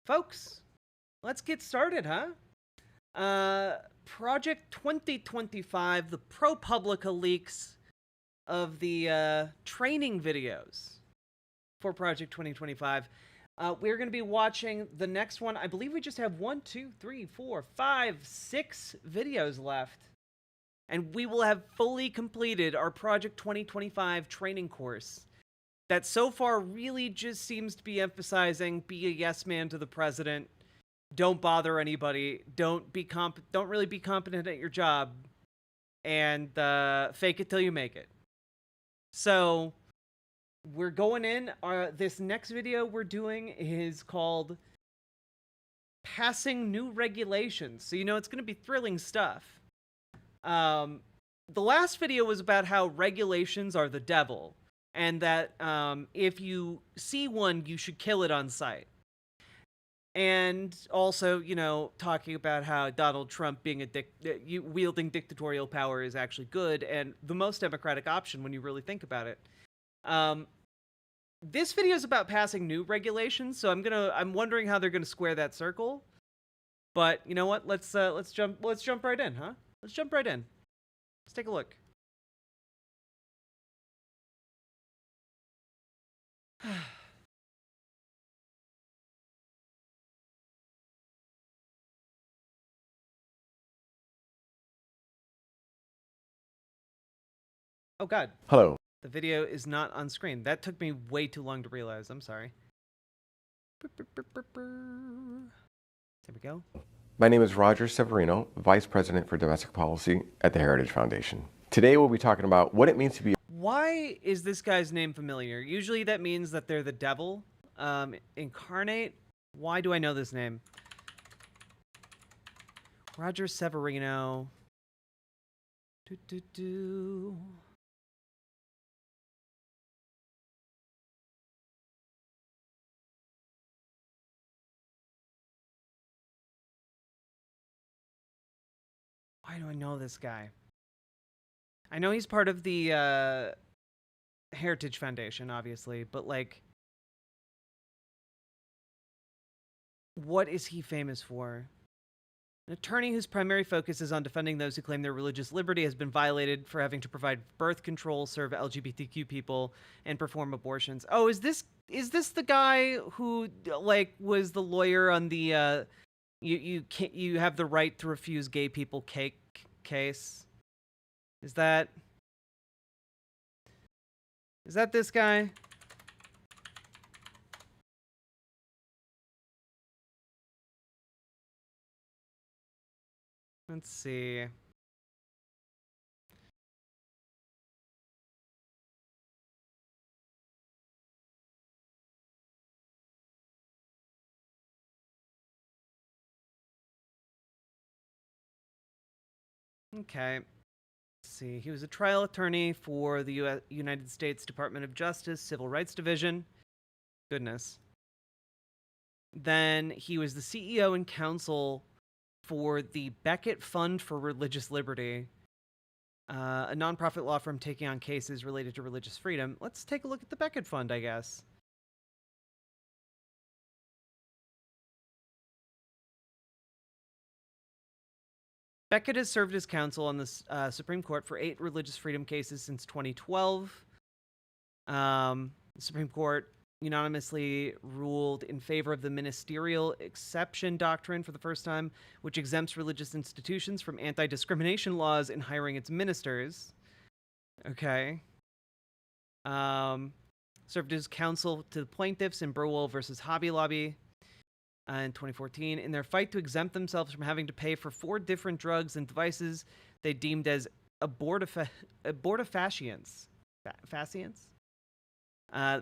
Folks, let's get started, huh? Project 2025, the ProPublica leaks of the training videos for Project 2025. We're going to be watching the next one. I believe we just have 1, 2, 3, 4, 5, 6 videos left. And we will have fully completed our Project 2025 training course that so far really just seems to be emphasizing be a yes man to the president, don't bother anybody, don't really be competent at your job, and fake it till you make it. So we're going in. This next video we're doing is called Passing New Regulations. So it's going to be thrilling stuff. The last video was about how regulations are the devil, and that if you see one, you should kill it on sight. And also, talking about how Donald Trump being wielding dictatorial power is actually good and the most democratic option when you really think about it. This video is about passing new regulations, so I'm wondering how they're gonna square that circle. But you know what? Let's jump right in, huh? Let's jump right in. Let's take a look. Oh god. Hello. The video is not on screen. That took me way too long to realize. I'm sorry. There we go. My name is Roger Severino, Vice President for Domestic Policy at the Heritage Foundation. Today we'll be talking about what it means to be... Why is this guy's name familiar? Usually that means that they're the devil. Incarnate? Why do I know this name? Roger Severino. Why do I know this guy? I know he's part of the Heritage Foundation, obviously, but like, what is he famous for? An attorney whose primary focus is on defending those who claim their religious liberty has been violated for having to provide birth control, serve LGBTQ people, and perform abortions. Oh, is this the guy who like was the lawyer on the you have the right to refuse gay people cake case? Is that this guy? Let's see. Okay. Let's see. He was a trial attorney for the United States Department of Justice, Civil Rights Division. Goodness. Then he was the CEO and counsel for the Beckett Fund for Religious Liberty, a nonprofit law firm taking on cases related to religious freedom. Let's take a look at the Beckett Fund, I guess. Beckett has served as counsel on the Supreme Court for 8 religious freedom cases since 2012. The Supreme Court unanimously ruled in favor of the ministerial exception doctrine for the first time, which exempts religious institutions from anti-discrimination laws in hiring its ministers. Okay. Served as counsel to the plaintiffs in Burwell versus Hobby Lobby in 2014. In their fight to exempt themselves from having to pay for 4 different drugs and devices they deemed as abortifacients.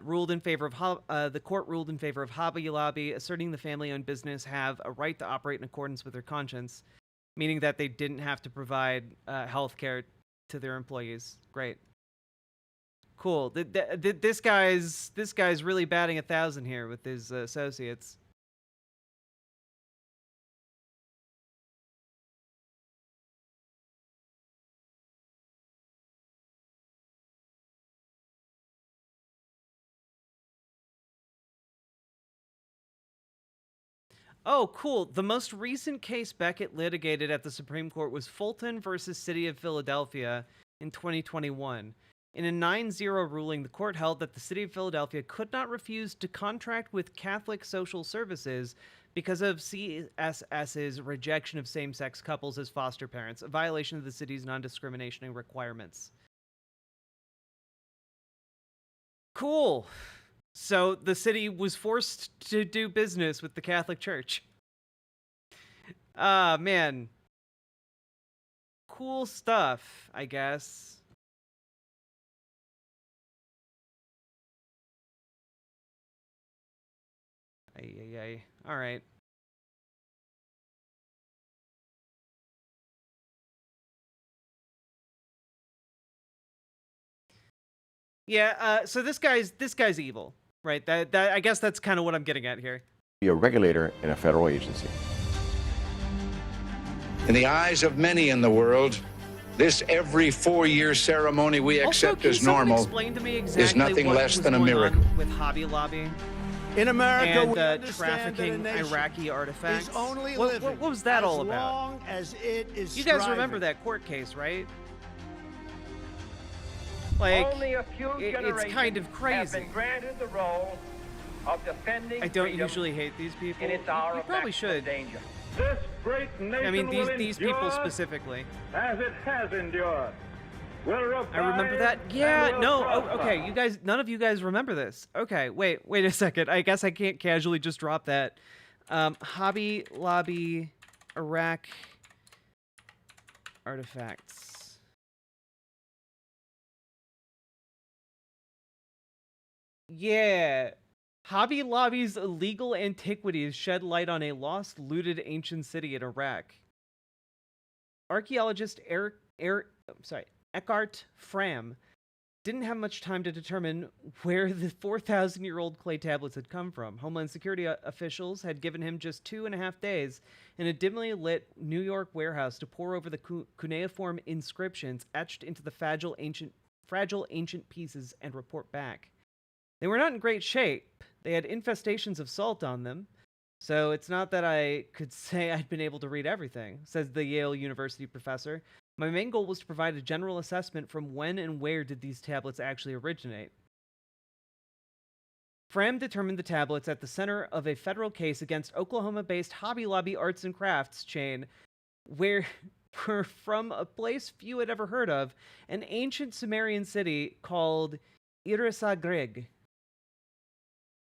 Ruled in favor of the court ruled in favor of Hobby Lobby, asserting the family-owned business have a right to operate in accordance with their conscience, meaning that they didn't have to provide health care to their employees. Great, cool. This guy's really batting 1,000 here with his associates. Oh, cool. The most recent case Beckett litigated at the Supreme Court was Fulton versus City of Philadelphia in 2021. In a 9-0 ruling, the court held that the City of Philadelphia could not refuse to contract with Catholic Social Services because of CSS's rejection of same-sex couples as foster parents, a violation of the city's non-discrimination requirements. Cool. So the city was forced to do business with the Catholic Church. Ah, man. Cool stuff, I guess. Ay. All right. Yeah, so this guy's evil, right? That I guess that's kind of what I'm getting at here. Be a regulator in a federal agency. In the eyes of many in the world, this every 4-year ceremony we accept also, as normal explain to me exactly is nothing what less was than a going miracle. on with Hobby Lobby In America, and we understand trafficking that a nation Iraqi artifacts. is only What living was that all as about? long as it is You guys striving. remember that court case, right? Like, Only a few it's kind of have crazy. been granted the role of defending I don't freedom usually hate these people. in its hour You of probably maximum should. danger. This great nation I mean, will these endure people specifically. as it has endured. Will I remember that. revive Yeah, and will no. prosper. Oh, okay, you guys. None of you guys remember this. Okay, wait a second. I guess I can't casually just drop that. Hobby Lobby, Iraq artifacts. Yeah. Hobby Lobby's illegal antiquities shed light on a lost, looted ancient city in Iraq. Archaeologist Eckhart Fram didn't have much time to determine where the 4,000-year-old clay tablets had come from. Homeland Security officials had given him just 2.5 days in a dimly lit New York warehouse to pore over the cuneiform inscriptions etched into the fragile ancient pieces and report back. They were not in great shape. They had infestations of salt on them, so it's not that I could say I'd been able to read everything, says the Yale University professor. My main goal was to provide a general assessment from when and where did these tablets actually originate. Fram determined the tablets at the center of a federal case against Oklahoma-based Hobby Lobby arts and crafts chain, where were from a place few had ever heard of, an ancient Sumerian city called Irisagrig.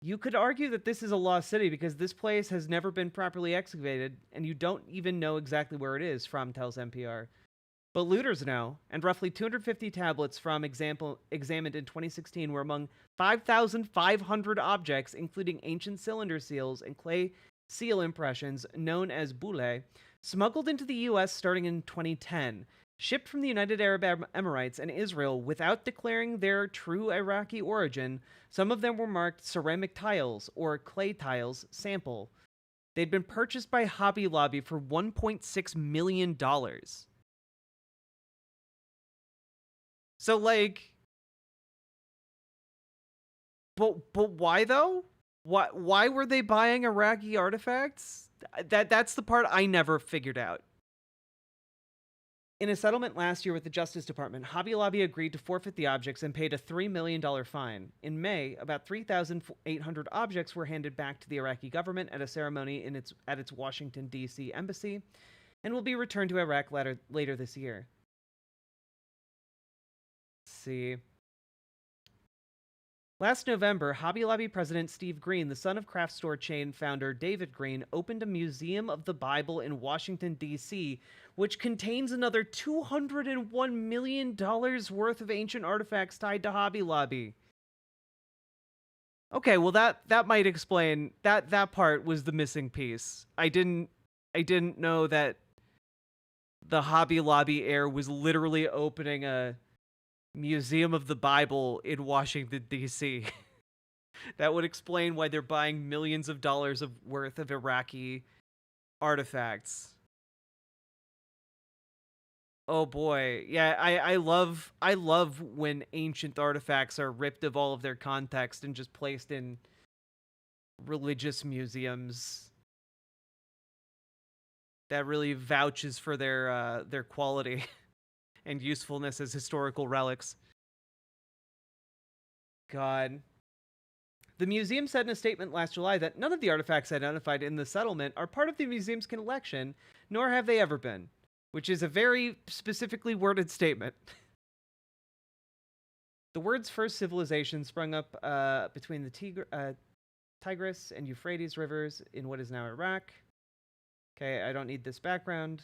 You could argue that this is a lost city because this place has never been properly excavated, and you don't even know exactly where it is, Fram tells NPR. But looters know, and roughly 250 tablets from examined in 2016 were among 5,500 objects, including ancient cylinder seals and clay seal impressions known as boule, smuggled into the U.S. starting in 2010, shipped from the United Arab Emirates and Israel without declaring their true Iraqi origin. Some of them were marked ceramic tiles or clay tiles sample. They'd been purchased by Hobby Lobby for $1.6 million. So, like, but why though? Why were they buying Iraqi artifacts? That's the part I never figured out. In a settlement last year with the Justice Department, Hobby Lobby agreed to forfeit the objects and paid a $3 million fine. In May, about 3,800 objects were handed back to the Iraqi government at a ceremony at its Washington, D.C. embassy, and will be returned to Iraq later this year. Let's see. Last November, Hobby Lobby president Steve Green, the son of craft store chain founder David Green, opened a Museum of the Bible in Washington, D.C., which contains another $201 million worth of ancient artifacts tied to Hobby Lobby. Okay, well that might explain that part was the missing piece. I didn't know that the Hobby Lobby heir was literally opening a Museum of the Bible in Washington, D.C. That would explain why they're buying millions of dollars worth of Iraqi artifacts. Oh boy. Yeah, I love when ancient artifacts are ripped of all of their context and just placed in religious museums. That really vouches for their quality and usefulness as historical relics. God. The museum said in a statement last July that none of the artifacts identified in the settlement are part of the museum's collection, nor have they ever been, which is a very specifically worded statement. The words first civilization sprung up between the Tigris and Euphrates rivers in what is now Iraq. Okay, I don't need this background.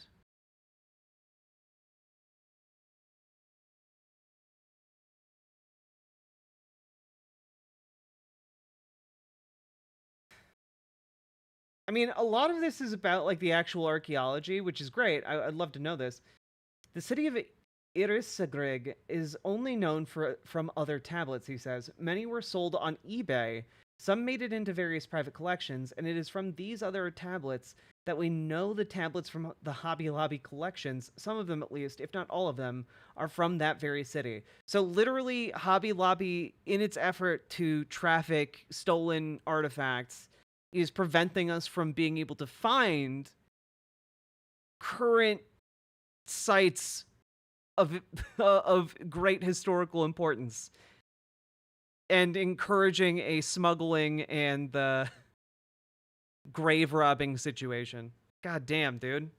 I mean, a lot of this is about like the actual archaeology, which is great. I'd love to know this. The city of Irisagrig is only known from other tablets, he says. Many were sold on eBay. Some made it into various private collections, and it is from these other tablets that we know the tablets from the Hobby Lobby collections, some of them at least, if not all of them, are from that very city. So literally, Hobby Lobby, in its effort to traffic stolen artifacts, is preventing us from being able to find current sites of great historical importance, and encouraging a smuggling and the grave robbing situation. God damn, dude.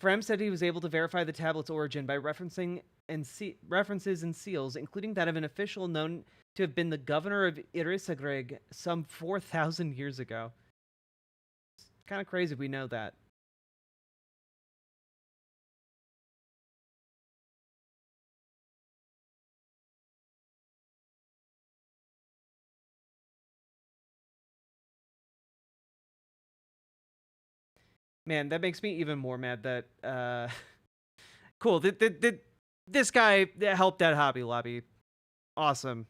Frem said he was able to verify the tablet's origin by references and seals, including that of an official known to have been the governor of Irisagrig some 4,000 years ago. It's kind of crazy we know that. Man, that makes me even more mad that, cool, this guy helped that Hobby Lobby. Awesome.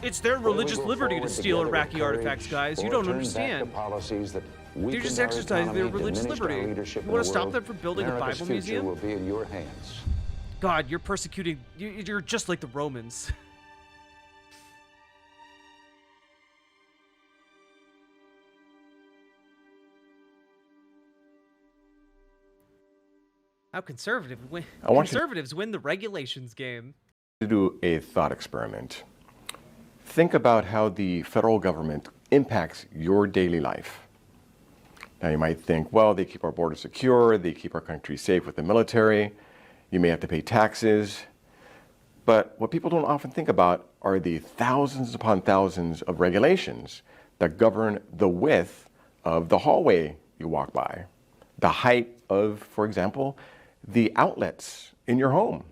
It's their religious liberty to steal Iraqi artifacts, guys. You don't understand. They're just exercising their religious liberty. You want to stop them from building a Bible museum? Will be in your hands. God, you're persecuting... You're just like the Romans. How conservatives win the regulations game. To do a thought experiment. Think about how the federal government impacts your daily life. Now you might think, well, they keep our borders secure, they keep our country safe with the military, you may have to pay taxes. But what people don't often think about are the thousands upon thousands of regulations that govern the width of the hallway you walk by, the height of, for example, the outlets in your home.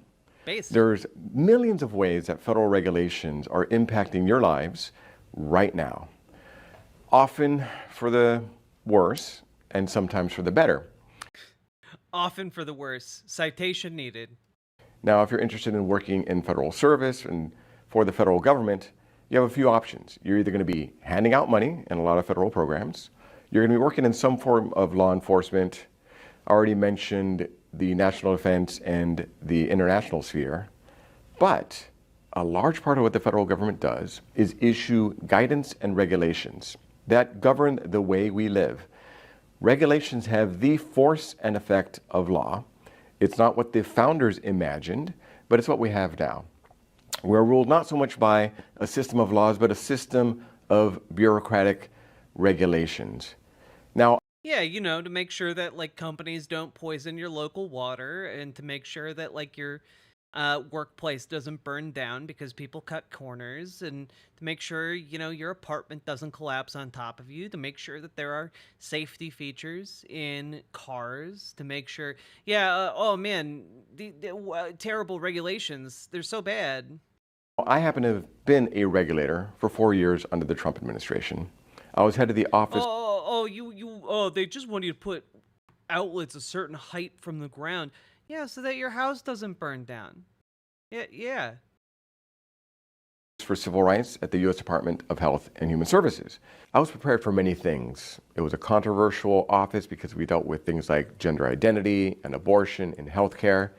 There's millions of ways that federal regulations are impacting your lives right now, often for the worse and sometimes for the better. Often for the worse. Citation needed. Now, if you're interested in working in federal service and for the federal government, you have a few options. You're either going to be handing out money in a lot of federal programs. You're going to be working in some form of law enforcement. I already mentioned the national defense and the international sphere. But a large part of what the federal government does is issue guidance and regulations that govern the way we live. Regulations have the force and effect of law. It's not what the founders imagined, but it's what we have now. We're ruled not so much by a system of laws, but a system of bureaucratic regulations. Now, yeah, you know, to make sure that, like, companies don't poison your local water, and to make sure that, like, your workplace doesn't burn down because people cut corners, and to make sure, you know, your apartment doesn't collapse on top of you, to make sure that there are safety features in cars, to make sure, oh man, the terrible regulations, they're so bad. I happen to have been a regulator for 4 years under the Trump administration. I was head of the office. They just want you to put outlets a certain height from the ground. Yeah, so that your house doesn't burn down. Yeah. For civil rights at the U.S. Department of Health and Human Services. I was prepared for many things. It was a controversial office because we dealt with things like gender identity and abortion in healthcare.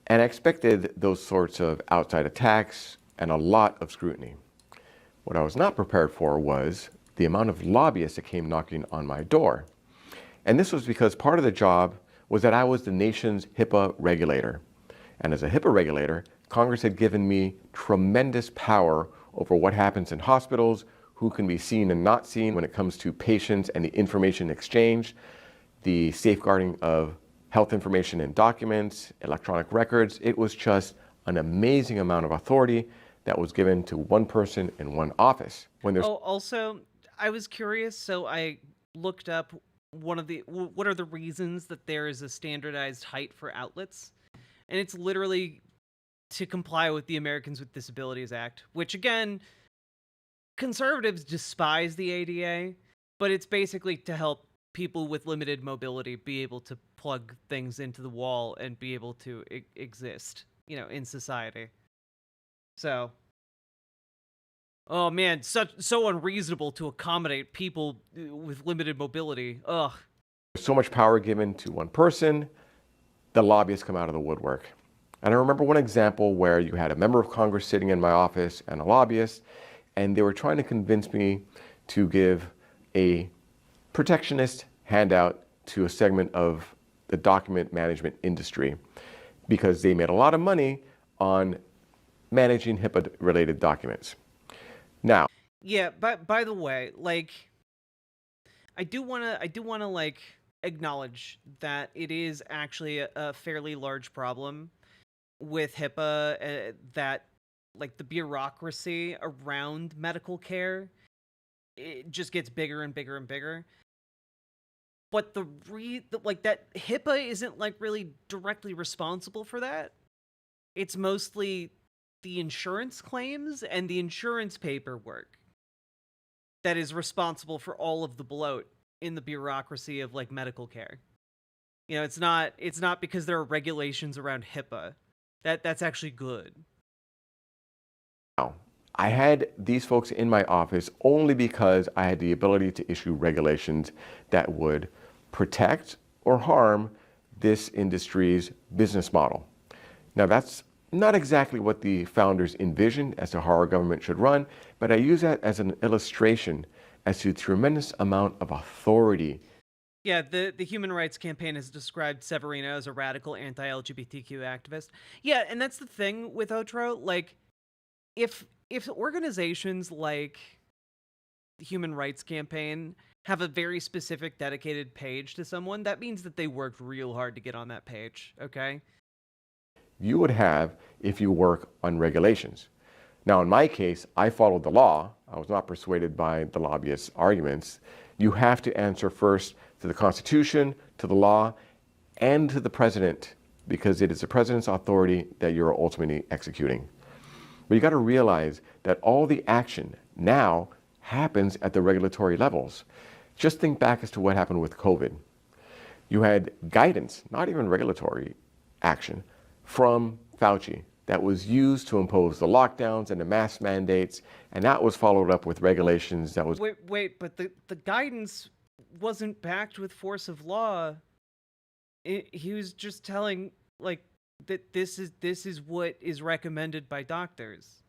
And I expected those sorts of outside attacks and a lot of scrutiny. What I was not prepared for was the amount of lobbyists that came knocking on my door. And this was because part of the job was that I was the nation's HIPAA regulator. And as a HIPAA regulator, Congress had given me tremendous power over what happens in hospitals, who can be seen and not seen when it comes to patients and the information exchange, the safeguarding of health information and documents, electronic records. It was just an amazing amount of authority that was given to one person in one office. When there's Also, I was curious, so I looked up what are the reasons that there is a standardized height for outlets, and it's literally to comply with the Americans with Disabilities Act, which again, conservatives despise the ADA, but it's basically to help people with limited mobility be able to plug things into the wall and be able to exist, in society. So, oh man, so unreasonable to accommodate people with limited mobility. Ugh. so much power given to one person, the lobbyists come out of the woodwork. And I remember one example where you had a member of Congress sitting in my office and a lobbyist, and they were trying to convince me to give a protectionist handout to a segment of the document management industry because they made a lot of money on managing HIPAA-related documents. Now, Yeah, but by the way, I do want to acknowledge that it is actually a fairly large problem with HIPAA, that the bureaucracy around medical care, it just gets bigger and bigger and bigger. But that HIPAA isn't really directly responsible for that. It's mostly the insurance claims and the insurance paperwork that is responsible for all of the bloat in the bureaucracy of medical care. It's not because there are regulations around HIPAA. That's actually good. I had these folks in my office only because I had the ability to issue regulations that would protect or harm this industry's business model. Now, that's not exactly what the founders envisioned as to how our government should run, but I use that as an illustration as to the tremendous amount of authority. Yeah, the Human Rights Campaign has described Severino as a radical anti-LGBTQ activist. Yeah, and that's the thing with Otro. If organizations like the Human Rights Campaign have a very specific dedicated page to someone, that means that they worked real hard to get on that page, okay? You would have if you work on regulations. Now, in my case, I followed the law. I was not persuaded by the lobbyists' arguments. You have to answer first to the Constitution, to the law, and to the president, because it is the president's authority that you're ultimately executing. But you got to realize that all the action now happens at the regulatory levels. Just think back as to what happened with COVID. You had guidance, not even regulatory action, from Fauci that was used to impose the lockdowns and the mask mandates, and that was followed up with regulations that was... Wait, but the guidance wasn't backed with force of law. He was just telling, that this is what is recommended by doctors.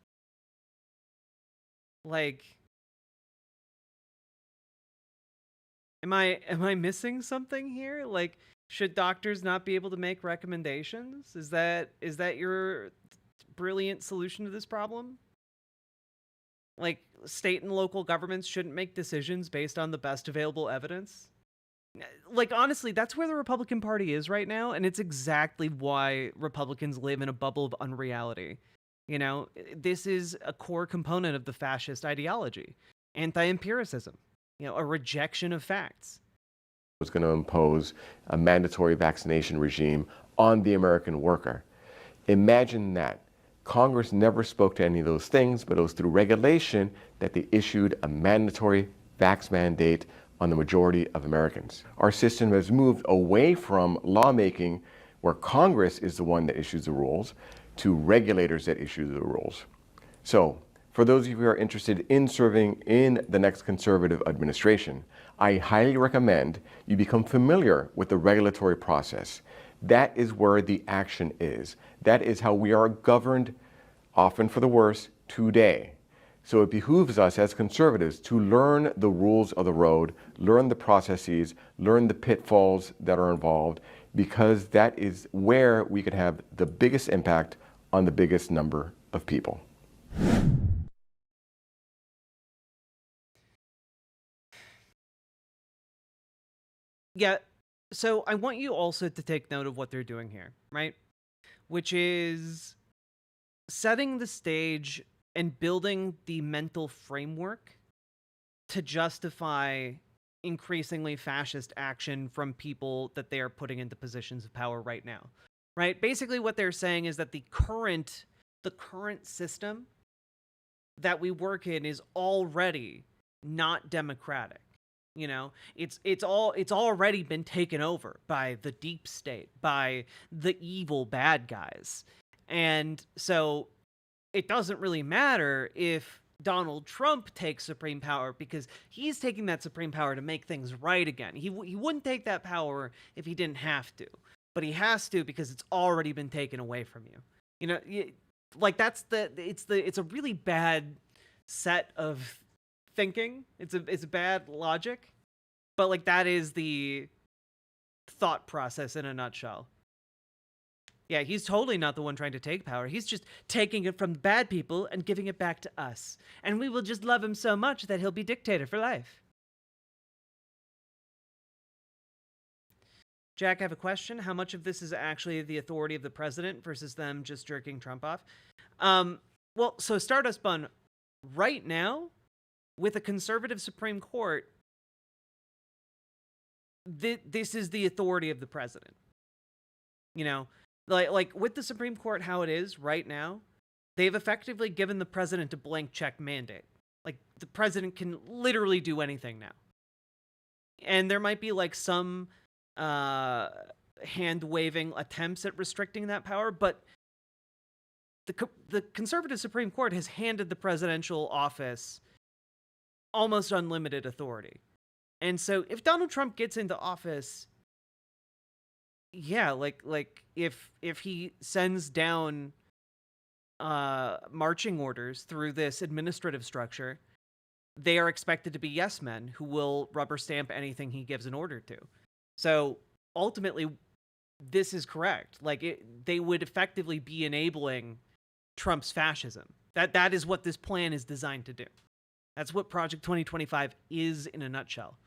Am I missing something here? Should doctors not be able to make recommendations? Is that your brilliant solution to this problem? State and local governments shouldn't make decisions based on the best available evidence? Honestly, that's where the Republican Party is right now, and it's exactly why Republicans live in a bubble of unreality. This is a core component of the fascist ideology. Anti-empiricism. A rejection of facts. Was going to impose a mandatory vaccination regime on the American worker. Imagine that. Congress never spoke to any of those things, but it was through regulation that they issued a mandatory vax mandate on the majority of Americans. Our system has moved away from lawmaking, where Congress is the one that issues the rules, to regulators that issue the rules. So, for those of you who are interested in serving in the next conservative administration, I highly recommend you become familiar with the regulatory process. That is where the action is. That is how we are governed, often for the worse, today. So it behooves us as conservatives to learn the rules of the road, learn the processes, learn the pitfalls that are involved, because that is where we could have the biggest impact on the biggest number of people. Yeah, so I want you also to take note of what they're doing here, right? Which is setting the stage and building the mental framework to justify increasingly fascist action from people that they are putting into positions of power right now. Right? Basically what they're saying is that the current system that we work in is already not democratic. You know, it's already been taken over by the deep state, by the evil bad guys. And so it doesn't really matter if Donald Trump takes supreme power, because he's taking that supreme power to make things right again. He wouldn't take that power if he didn't have to, but he has to because it's already been taken away from you. You know, like it's a really bad set of thinking. It's a bad logic, but like that is the thought process in a nutshell. Yeah, he's totally not the one trying to take power. He's just taking it from bad people and giving it back to us. And we will just love him so much that he'll be dictator for life. Jack, I have a question. How much of this is actually the authority of the president versus them just jerking Trump off? Well, so Stardust Bun, right now, with a conservative Supreme Court, this is the authority of the president. You know, like with the Supreme Court, how it is right now, they've effectively given the president a blank check mandate. Like the president can literally do anything now. And there might be like some hand-waving attempts at restricting that power, but the conservative Supreme Court has handed the presidential office almost unlimited authority. And so if Donald Trump gets into office, yeah, like if he sends down marching orders through this administrative structure, they are expected to be yes men who will rubber stamp anything he gives an order to. So ultimately, this is correct. Like they would effectively be enabling Trump's fascism. That is what this plan is designed to do. That's what Project 2025 is in a nutshell.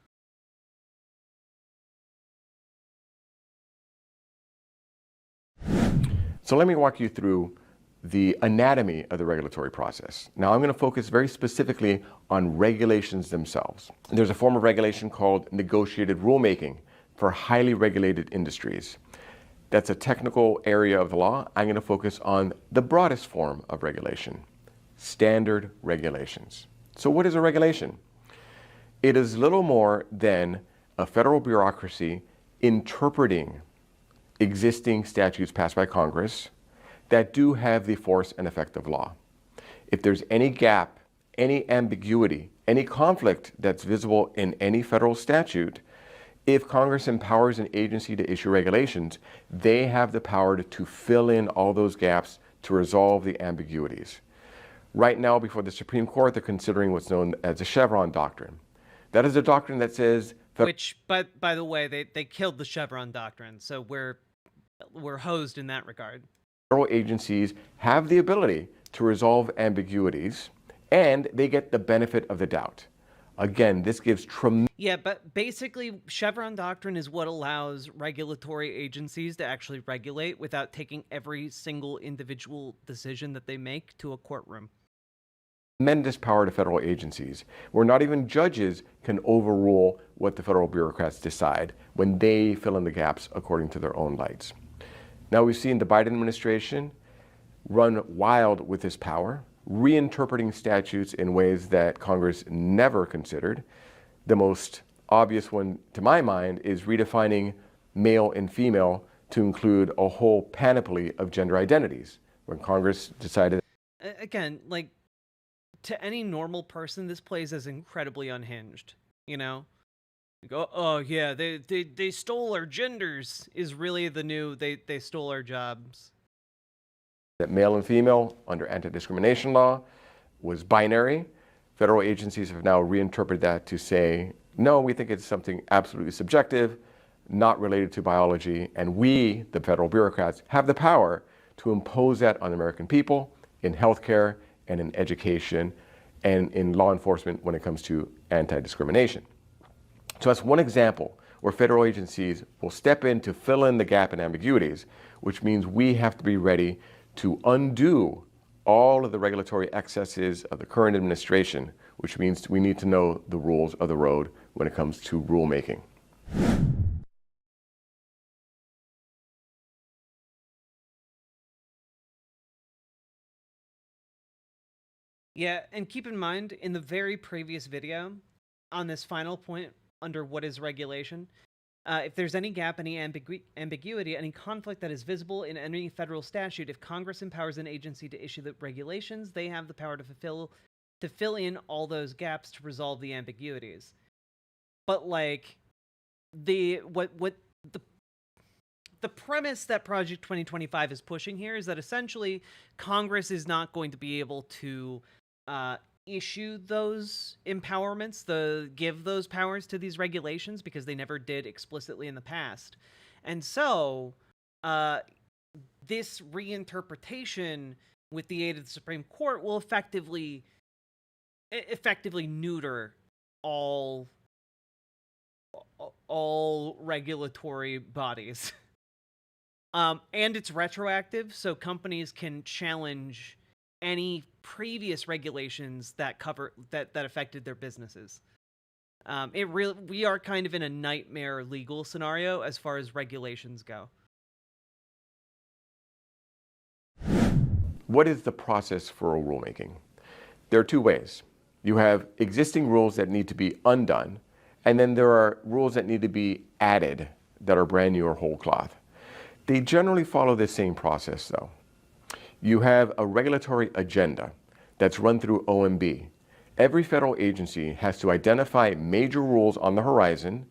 So let me walk you through the anatomy of the regulatory process. Now I'm going to focus very specifically on regulations themselves. There's a form of regulation called negotiated rulemaking for highly regulated industries. That's a technical area of the law. I'm going to focus on the broadest form of regulation, standard regulations. So what is a regulation? It is little more than a federal bureaucracy interpreting existing statutes passed by Congress that do have the force and effect of law. If there's any gap, any ambiguity, any conflict that's visible in any federal statute, if Congress empowers an agency to issue regulations, they have the power to fill in all those gaps to resolve the ambiguities. Right now, before the Supreme Court, they're considering what's known as the Chevron doctrine. That is a doctrine that says... Which, by the way, they killed the Chevron doctrine, so we're hosed in that regard. Federal agencies have the ability to resolve ambiguities, and they get the benefit of the doubt. Again, this gives tremendous... Yeah, but basically, Chevron doctrine is what allows regulatory agencies to actually regulate without taking every single individual decision that they make to a courtroom. Tremendous power to federal agencies, where not even judges can overrule what the federal bureaucrats decide when they fill in the gaps according to their own lights. Now we've seen the Biden administration run wild with this power, reinterpreting statutes in ways that Congress never considered. The most obvious one, to my mind, is redefining male and female to include a whole panoply of gender identities, when Congress decided... Again, like, to any normal person, this plays as incredibly unhinged, you know? You go, oh yeah, they stole our genders, is really the new, they stole our jobs. That male and female, under anti-discrimination law, was binary. Federal agencies have now reinterpreted that to say, no, we think it's something absolutely subjective, not related to biology, and we, the federal bureaucrats, have the power to impose that on the American people in healthcare and in education and in law enforcement when it comes to anti-discrimination. So that's one example where federal agencies will step in to fill in the gap in ambiguities, which means we have to be ready to undo all of the regulatory excesses of the current administration, which means we need to know the rules of the road when it comes to rulemaking. Yeah, and keep in mind, in the very previous video, on this final point under what is regulation, if there's any gap, any ambiguity, any conflict that is visible in any federal statute, if Congress empowers an agency to issue the regulations, they have the power to fill in all those gaps to resolve the ambiguities. But like the premise that Project 2025 is pushing here is that essentially Congress is not going to be able to issue those empowerments, give those powers to these regulations, because they never did explicitly in the past. And so this reinterpretation with the aid of the Supreme Court will effectively neuter all regulatory bodies. And it's retroactive, so companies can challenge any previous regulations that affected their businesses. We are kind of in a nightmare legal scenario as far as regulations go. What is the process for a rulemaking? There are two ways. You have existing rules that need to be undone, and then there are rules that need to be added that are brand new or whole cloth. They generally follow the same process, though. You have a regulatory agenda that's run through OMB. Every federal agency has to identify major rules on the horizon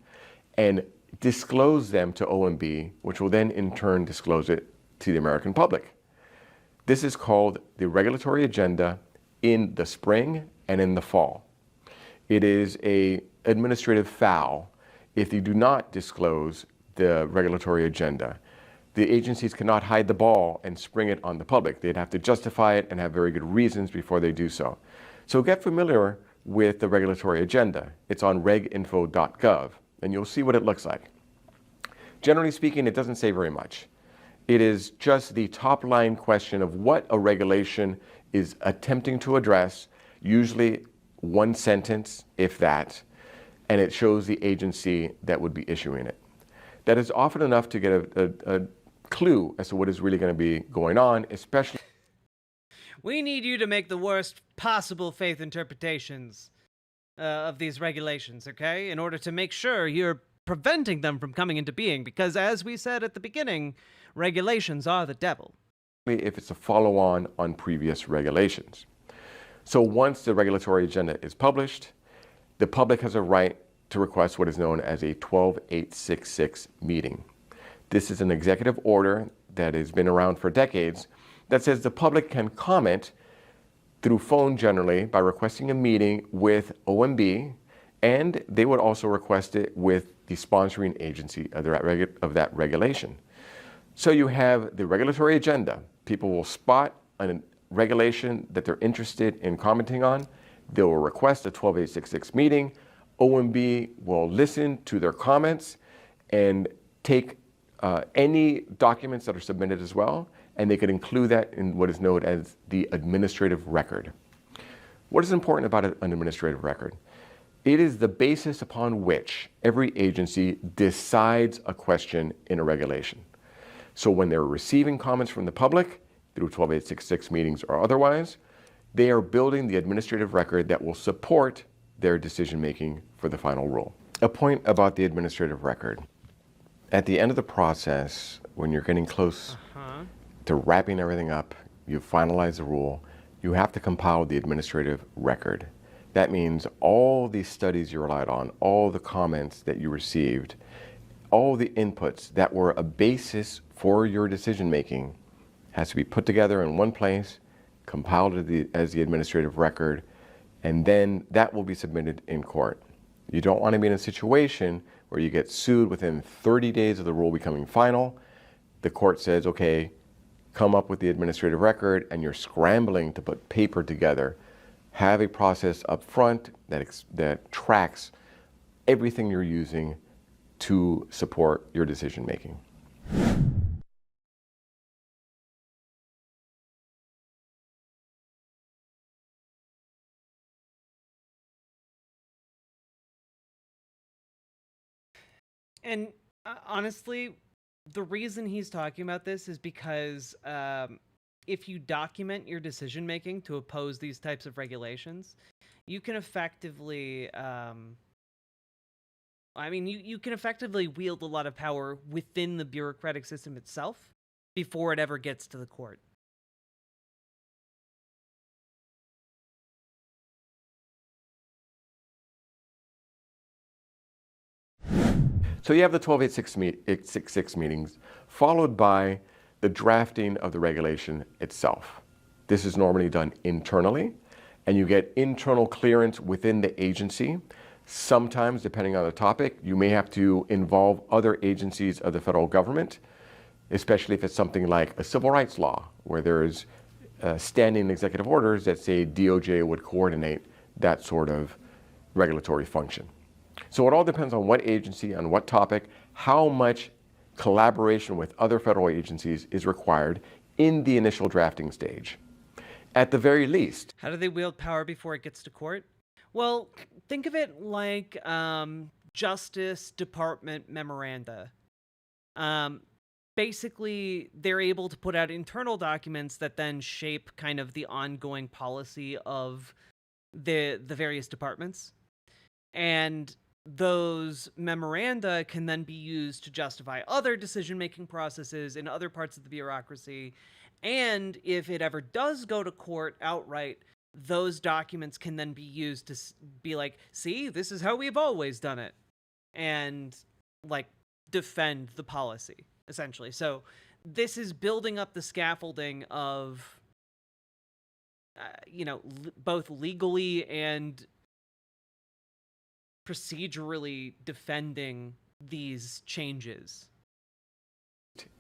and disclose them to OMB, which will then in turn disclose it to the American public. This is called the regulatory agenda in the spring and in the fall. It is an administrative foul if you do not disclose the regulatory agenda. The agencies cannot hide the ball and spring it on the public. They'd have to justify it and have very good reasons before they do so. So get familiar with the regulatory agenda. It's on reginfo.gov, and you'll see what it looks like. Generally speaking, it doesn't say very much. It is just the top line question of what a regulation is attempting to address, usually one sentence, if that, and it shows the agency that would be issuing it. That is often enough to get a clue as to what is really going to be going on, especially. We need you to make the worst possible faith interpretations of these regulations, okay? In order to make sure you're preventing them from coming into being, because as we said at the beginning, regulations are the devil. If it's a follow-on on previous regulations. So once the regulatory agenda is published, the public has a right to request what is known as a 12866 meeting. This is an executive order that has been around for decades that says the public can comment through phone generally by requesting a meeting with OMB, and they would also request it with the sponsoring agency of that regulation. So you have the regulatory agenda. People will spot a regulation that they're interested in commenting on. They will request a 12866 meeting. OMB will listen to their comments and take any documents that are submitted as well, and they could include that in what is known as the administrative record. What is important about an administrative record? It is the basis upon which every agency decides a question in a regulation. So when they're receiving comments from the public through 12866 meetings or otherwise, they are building the administrative record that will support their decision-making for the final rule. A point about the administrative record. At the end of the process, when you're getting close to wrapping everything up, you finalize the rule, you have to compile the administrative record. That means all the studies you relied on, all the comments that you received, all the inputs that were a basis for your decision-making has to be put together in one place compiled as the administrative record, and then that will be submitted in court. You don't want to be in a situation where you get sued within 30 days of the rule becoming final. The court says, okay, come up with the administrative record, and you're scrambling to put paper together. Have a process up front that tracks everything you're using to support your decision making. And honestly, the reason he's talking about this is because if you document your decision making to oppose these types of regulations, you can effectively, you can effectively wield a lot of power within the bureaucratic system itself before it ever gets to the court. So you have the 12.866 meetings, followed by the drafting of the regulation itself. This is normally done internally, and you get internal clearance within the agency. Sometimes, depending on the topic, you may have to involve other agencies of the federal government, especially if it's something like a civil rights law, where there's standing executive orders that say DOJ would coordinate that sort of regulatory function. So it all depends on what agency, on what topic, how much collaboration with other federal agencies is required in the initial drafting stage. At the very least. How do they wield power before it gets to court? Well, think of it like Justice Department memoranda. Basically, they're able to put out internal documents that then shape kind of the ongoing policy of the various departments. And those memoranda can then be used to justify other decision-making processes in other parts of the bureaucracy. And if it ever does go to court outright, those documents can then be used to be like, see, this is how we've always done it. And, like, defend the policy, essentially. So this is building up the scaffolding of, both legally and procedurally defending these changes.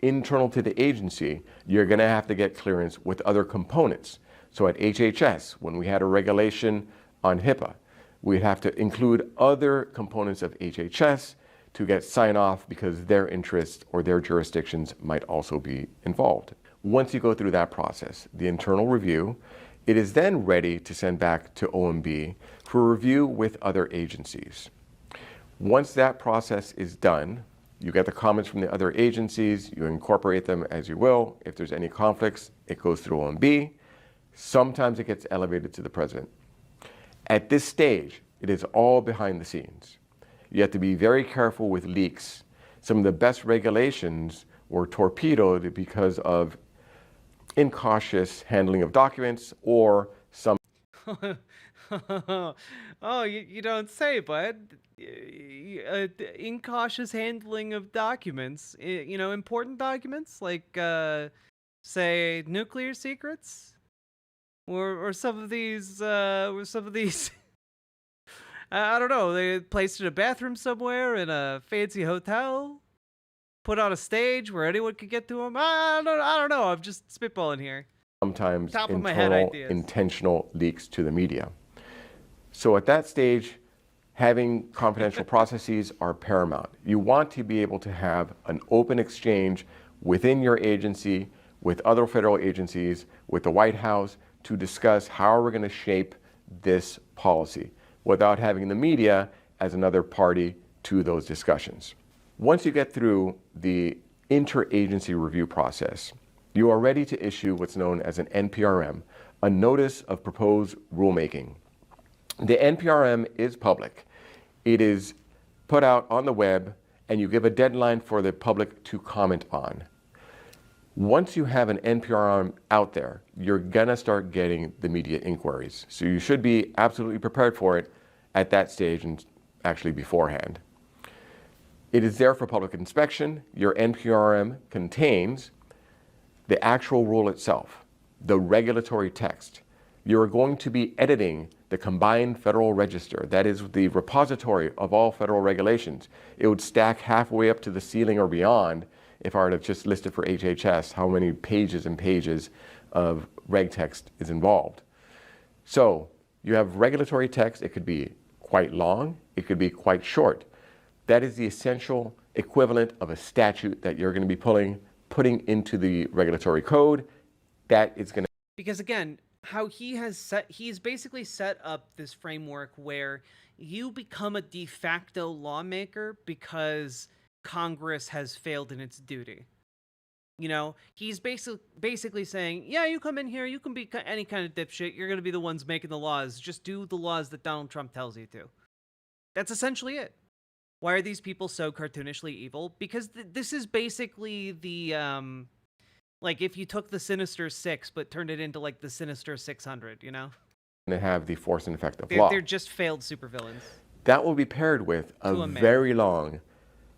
Internal to the agency, you're going to have to get clearance with other components. So at HHS, when we had a regulation on HIPAA, we'd have to include other components of HHS to get sign off because their interests or their jurisdictions might also be involved. Once you go through that process, the internal review, it is then ready to send back to OMB for review with other agencies. Once that process is done, you get the comments from the other agencies, you incorporate them as you will. If there's any conflicts, it goes through OMB. Sometimes it gets elevated to the president. At this stage, it is all behind the scenes. You have to be very careful with leaks. Some of the best regulations were torpedoed because of incautious handling of documents or some Oh, you don't say, bud. Incautious handling of documents, important documents like, say, nuclear secrets, or some of these, I don't know. They placed in a bathroom somewhere in a fancy hotel, put on a stage where anyone could get to them. I don't know. I'm just spitballing here. Sometimes Top of my head internal ideas. intentional leaks to the media. So at that stage, having confidential processes are paramount. You want to be able to have an open exchange within your agency, with other federal agencies, with the White House, to discuss how are we going to shape this policy without having the media as another party to those discussions. Once you get through the interagency review process, you are ready to issue what's known as an NPRM, a Notice of Proposed Rulemaking. The NPRM is public. It is put out on the web, and you give a deadline for the public to comment on. Once you have an NPRM out there, you're gonna start getting the media inquiries. So you should be absolutely prepared for it at that stage and actually beforehand. It is there for public inspection. Your NPRM contains the actual rule itself. the regulatory text. You're going to be editing the combined Federal Register. That is the repository of all federal regulations. It would stack halfway up to the ceiling or beyond if I were to just list it for HHS, how many pages and pages of reg text is involved. So you have regulatory text. It could be quite long. It could be quite short. That is the essential equivalent of a statute that you're going to be putting into the regulatory code. That is going to... Because again, how he's basically set up this framework where you become a de facto lawmaker because Congress has failed in its duty. You know, he's basically saying, yeah, you come in here, you can be any kind of dipshit, you're going to be the ones making the laws, just do the laws that Donald Trump tells you to. That's essentially it. Why are these people so cartoonishly evil? Because this is basically the, like if you took the Sinister Six but turned it into like the Sinister 600, you know? have the force and effect of law. They're just failed supervillains. That will be paired with a very long,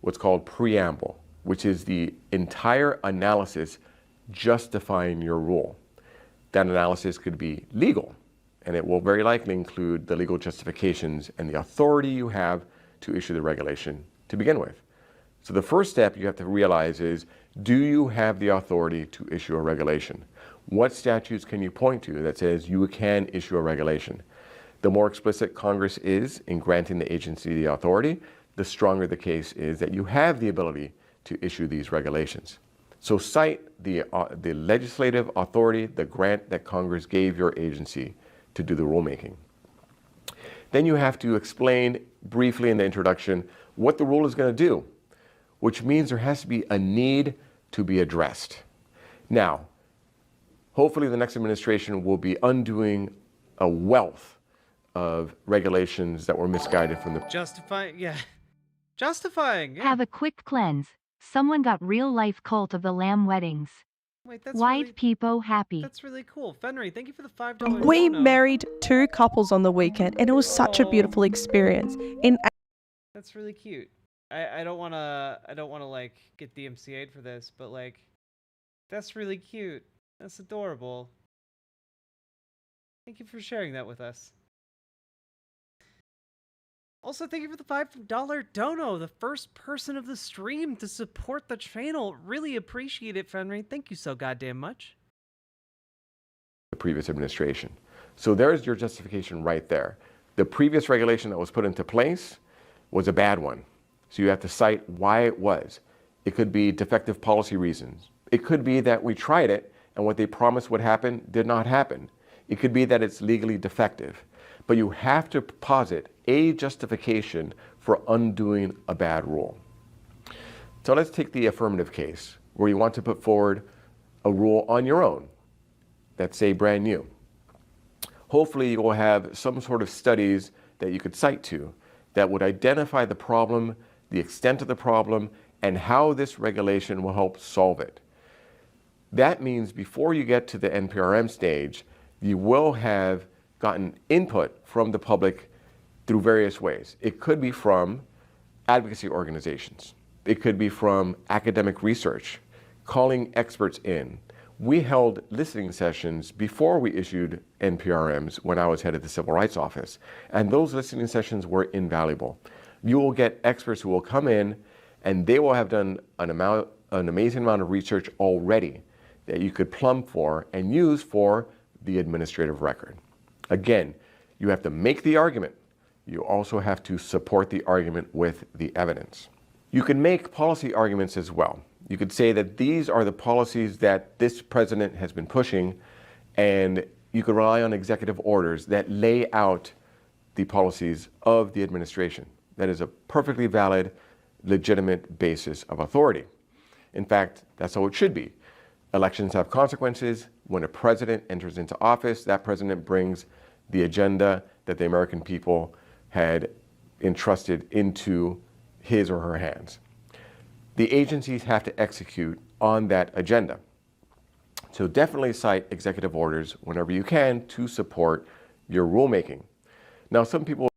what's called preamble, which is the entire analysis justifying your rule. That analysis could be legal, and it will very likely include the legal justifications and the authority you have to issue the regulation to begin with. So the first step you have to realize is, do you have the authority to issue a regulation? What statutes can you point to that says you can issue a regulation? The more explicit Congress is in granting the agency the authority, the stronger the case is that you have the ability to issue these regulations. So cite the legislative authority, the grant that Congress gave your agency to do the rulemaking. Then you have to explain briefly in the introduction what the rule is going to do, which means there has to be a need to be addressed. Now, hopefully the next administration will be undoing a wealth of regulations that were misguided from the... Justifying. Yeah. Have a quick cleanse. Someone got real-life cult of the lamb weddings. Wait, that's White really, people happy. that's really cool. Fenry, thank you for the $5. We dono. married 2 couples on the weekend, and it was such a beautiful experience. That's really cute. I don't wanna like get DMCA'd for this, but like, that's really cute. That's adorable. Thank you for sharing that with us. Also, thank you for the $5 dono, the first person of the stream to support the channel. Really appreciate it, Fenry. Thank you so goddamn much. The previous administration. So there's your justification right there. The previous regulation that was put into place was a bad one. So you have to cite why it was. It could be defective policy reasons. It could be that we tried it and what they promised would happen did not happen. It could be that it's legally defective. But you have to posit a justification for undoing a bad rule. So let's take the affirmative case where you want to put forward a rule on your own that's, say, brand new. Hopefully you will have some sort of studies that you could cite to that would identify the problem, the extent of the problem, and how this regulation will help solve it. That means before you get to the NPRM stage, you will have gotten input from the public through various ways. It could be from advocacy organizations. It could be from academic research, calling experts in. We held listening sessions before we issued NPRMs when I was head of the Civil Rights Office, and those listening sessions were invaluable. You will get experts who will come in and they will have done an amazing amount of research already that you could plumb for and use for the administrative record. Again, you have to make the argument. You also have to support the argument with the evidence. You can make policy arguments as well. You could say that these are the policies that this president has been pushing, and you could rely on executive orders that lay out the policies of the administration. That is a perfectly valid, legitimate basis of authority. In fact, that's how it should be. Elections have consequences. When a president enters into office, that president brings the agenda that the American people had entrusted into his or her hands. The agencies have to execute on that agenda. So definitely cite executive orders whenever you can to support your rulemaking. Now, some people...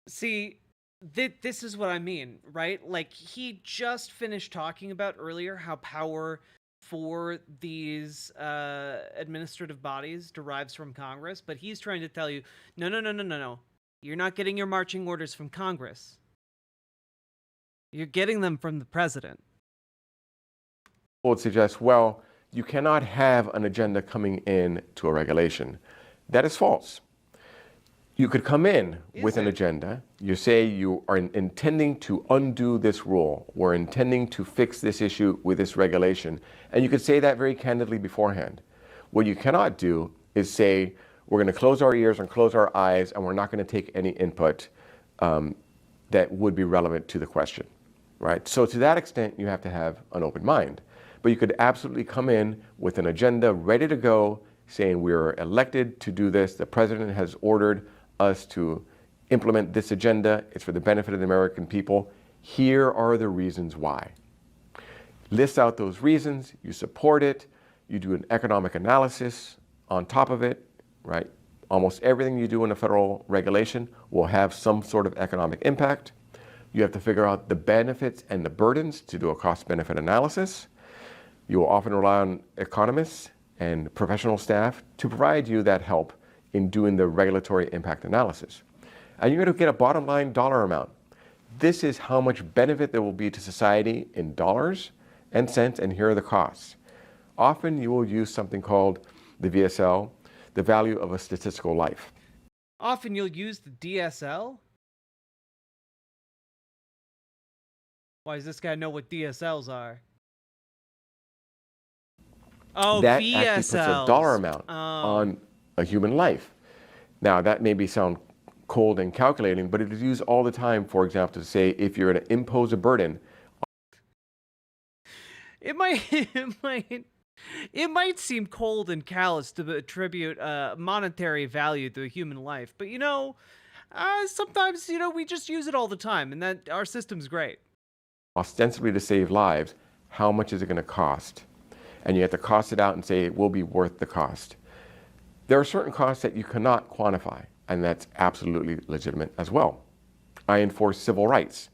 See, this is what I mean, right? Like, he just finished talking about earlier how power for these administrative bodies derives from Congress, but he's trying to tell you, no, no, no, no, no, no. You're not getting your marching orders from Congress. You're getting them from the president. Would suggest, well, you cannot have an agenda coming in to a regulation. That is false. You could come in with an agenda. You say you are intending to undo this rule. We're intending to fix this issue with this regulation. And you could say that very candidly beforehand. What you cannot do is say, we're going to close our ears and close our eyes, and we're not going to take any input that would be relevant to the question, right? So to that extent, you have to have an open mind. But you could absolutely come in with an agenda ready to go, saying we're elected to do this. The president has ordered us to implement this agenda. It's for the benefit of the American people. Here are the reasons why. List out those reasons, you support it, you do an economic analysis on top of it, right? Almost everything you do in a federal regulation will have some sort of economic impact. You have to figure out the benefits and the burdens to do a cost-benefit analysis. You will often rely on economists and professional staff to provide you that help in doing the regulatory impact analysis. And you're going to get a bottom line dollar amount. This is how much benefit there will be to society in dollars and cents, and here are the costs. Often you will use something called the VSL, the value of a statistical life. Often you'll use the DSL? Why does this guy know what DSLs are? Oh, that VSLs. actually puts a dollar amount on a human life. Now, that may sound cold and calculating, but it is used all the time, for example, to say if you're going to impose a burden. It might seem cold and callous to attribute monetary value to a human life, but sometimes we just use it all the time, and that our system's great. Ostensibly to save lives, how much is it going to cost? And you have to cost it out and say it will be worth the cost. There are certain costs that you cannot quantify, and that's absolutely legitimate as well. I enforce civil rights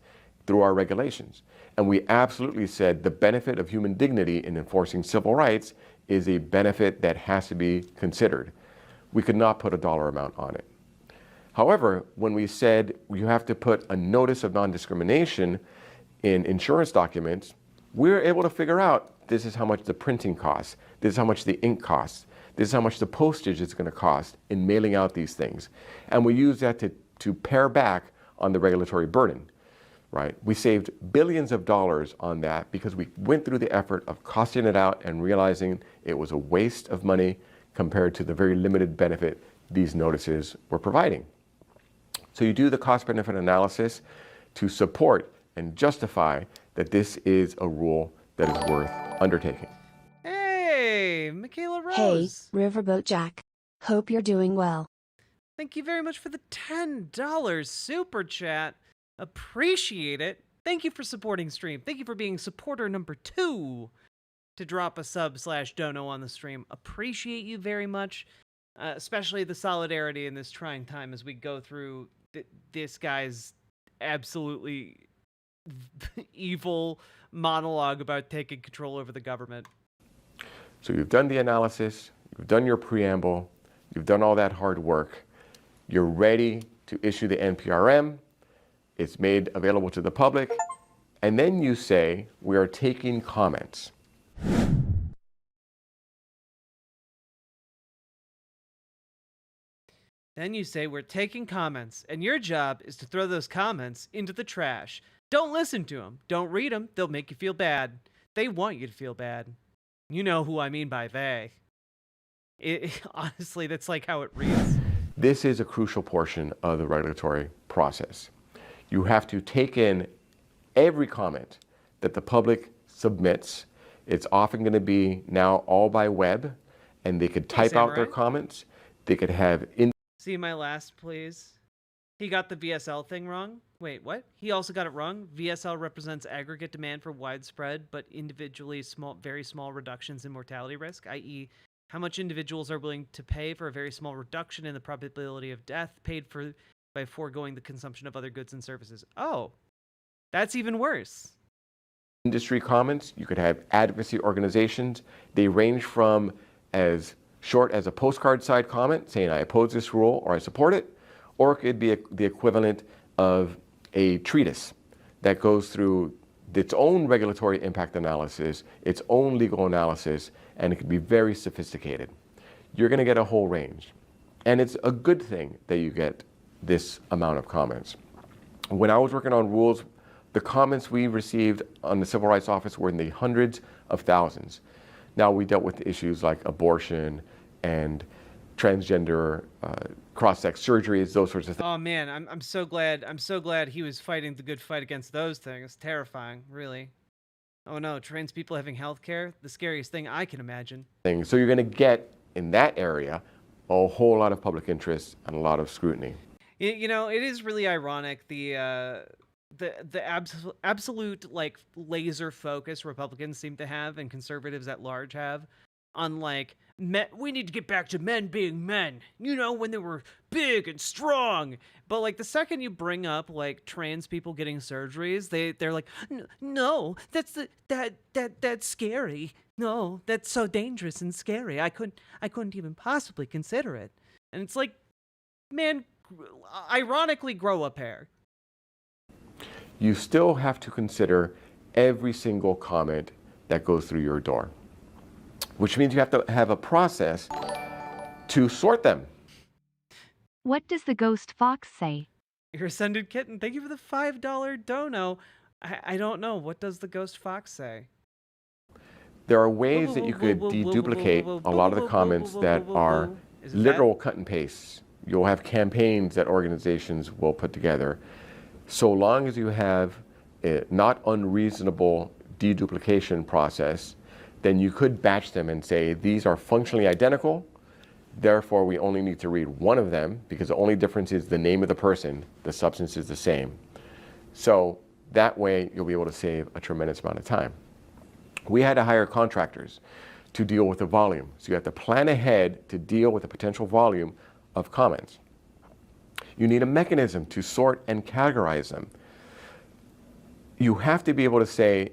through our regulations, and we absolutely said the benefit of human dignity in enforcing civil rights is a benefit that has to be considered. We could not put a dollar amount on it. However, when we said you have to put a notice of non-discrimination in insurance documents, we were able to figure out this is how much the printing costs, this is how much the ink costs, this is how much the postage is going to cost in mailing out these things. And we use that to pare back on the regulatory burden, right? We saved billions of dollars on that because we went through the effort of costing it out and realizing it was a waste of money compared to the very limited benefit these notices were providing. So you do the cost-benefit analysis to support and justify that this is a rule that is worth undertaking. Hey, Michaela Hey, Rose. Riverboat Jack. Hope you're doing well. Thank you very much for the $10 super chat. Appreciate it. Thank you for supporting stream. Thank you for being supporter number 2 to drop a sub/dono on the stream. Appreciate you very much, especially the solidarity in this trying time as we go through this guy's absolutely evil monologue about taking control over the government. So you've done the analysis, you've done your preamble, you've done all that hard work. You're ready to issue the NPRM. It's made available to the public. And then you say, we are taking comments. Then you say, we're taking comments, and your job is to throw those comments into the trash. Don't listen to them. Don't read them. They'll make you feel bad. They want you to feel bad. You know who I mean by they. Honestly, that's like how it reads. This is a crucial portion of the regulatory process. You have to take in every comment that the public submits. It's often going to be now all by web, and they could type out their comments. They could have... See my last, please. He got the VSL thing wrong. Wait, what? He also got it wrong. VSL represents aggregate demand for widespread, but individually very small reductions in mortality risk, i.e., how much individuals are willing to pay for a very small reduction in the probability of death paid for by foregoing the consumption of other goods and services. Oh, that's even worse. Industry comments, you could have advocacy organizations. They range from as short as a postcard side comment saying I oppose this rule or I support it, or it could be the equivalent of a treatise that goes through its own regulatory impact analysis, its own legal analysis, and it can be very sophisticated. You're going to get a whole range. And it's a good thing that you get this amount of comments. When I was working on rules, the comments we received on the Civil Rights Office were in the hundreds of thousands. Now we dealt with issues like abortion and transgender, cross-sex surgeries, those sorts of things. Oh man, I'm so glad he was fighting the good fight against those things. Terrifying, really. Oh no, trans people having health care, the scariest thing I can imagine. So you're going to get in that area a whole lot of public interest and a lot of scrutiny. You know, it is really ironic the absolute like laser focus Republicans seem to have and conservatives at large have on like we need to get back to men being men, you know, when they were big and strong. But like the second you bring up like trans people getting surgeries, they're like, no, that's that's scary. No, that's so dangerous and scary. I couldn't even possibly consider it. And it's like, man, ironically, grow a pair. You still have to consider every single comment that goes through your door, which means you have to have a process to sort them. What does the ghost fox say? Your ascended kitten, thank you for the $5 dono. I don't know. What does the ghost fox say? There are ways that you could deduplicate a lot of the comments that are literal cut and paste. You'll have campaigns that organizations will put together. So long as you have a not unreasonable deduplication process, then you could batch them and say, these are functionally identical, therefore we only need to read one of them because the only difference is the name of the person, the substance is the same. So that way you'll be able to save a tremendous amount of time. We had to hire contractors to deal with the volume. So you have to plan ahead to deal with the potential volume of comments. You need a mechanism to sort and categorize them. You have to be able to say,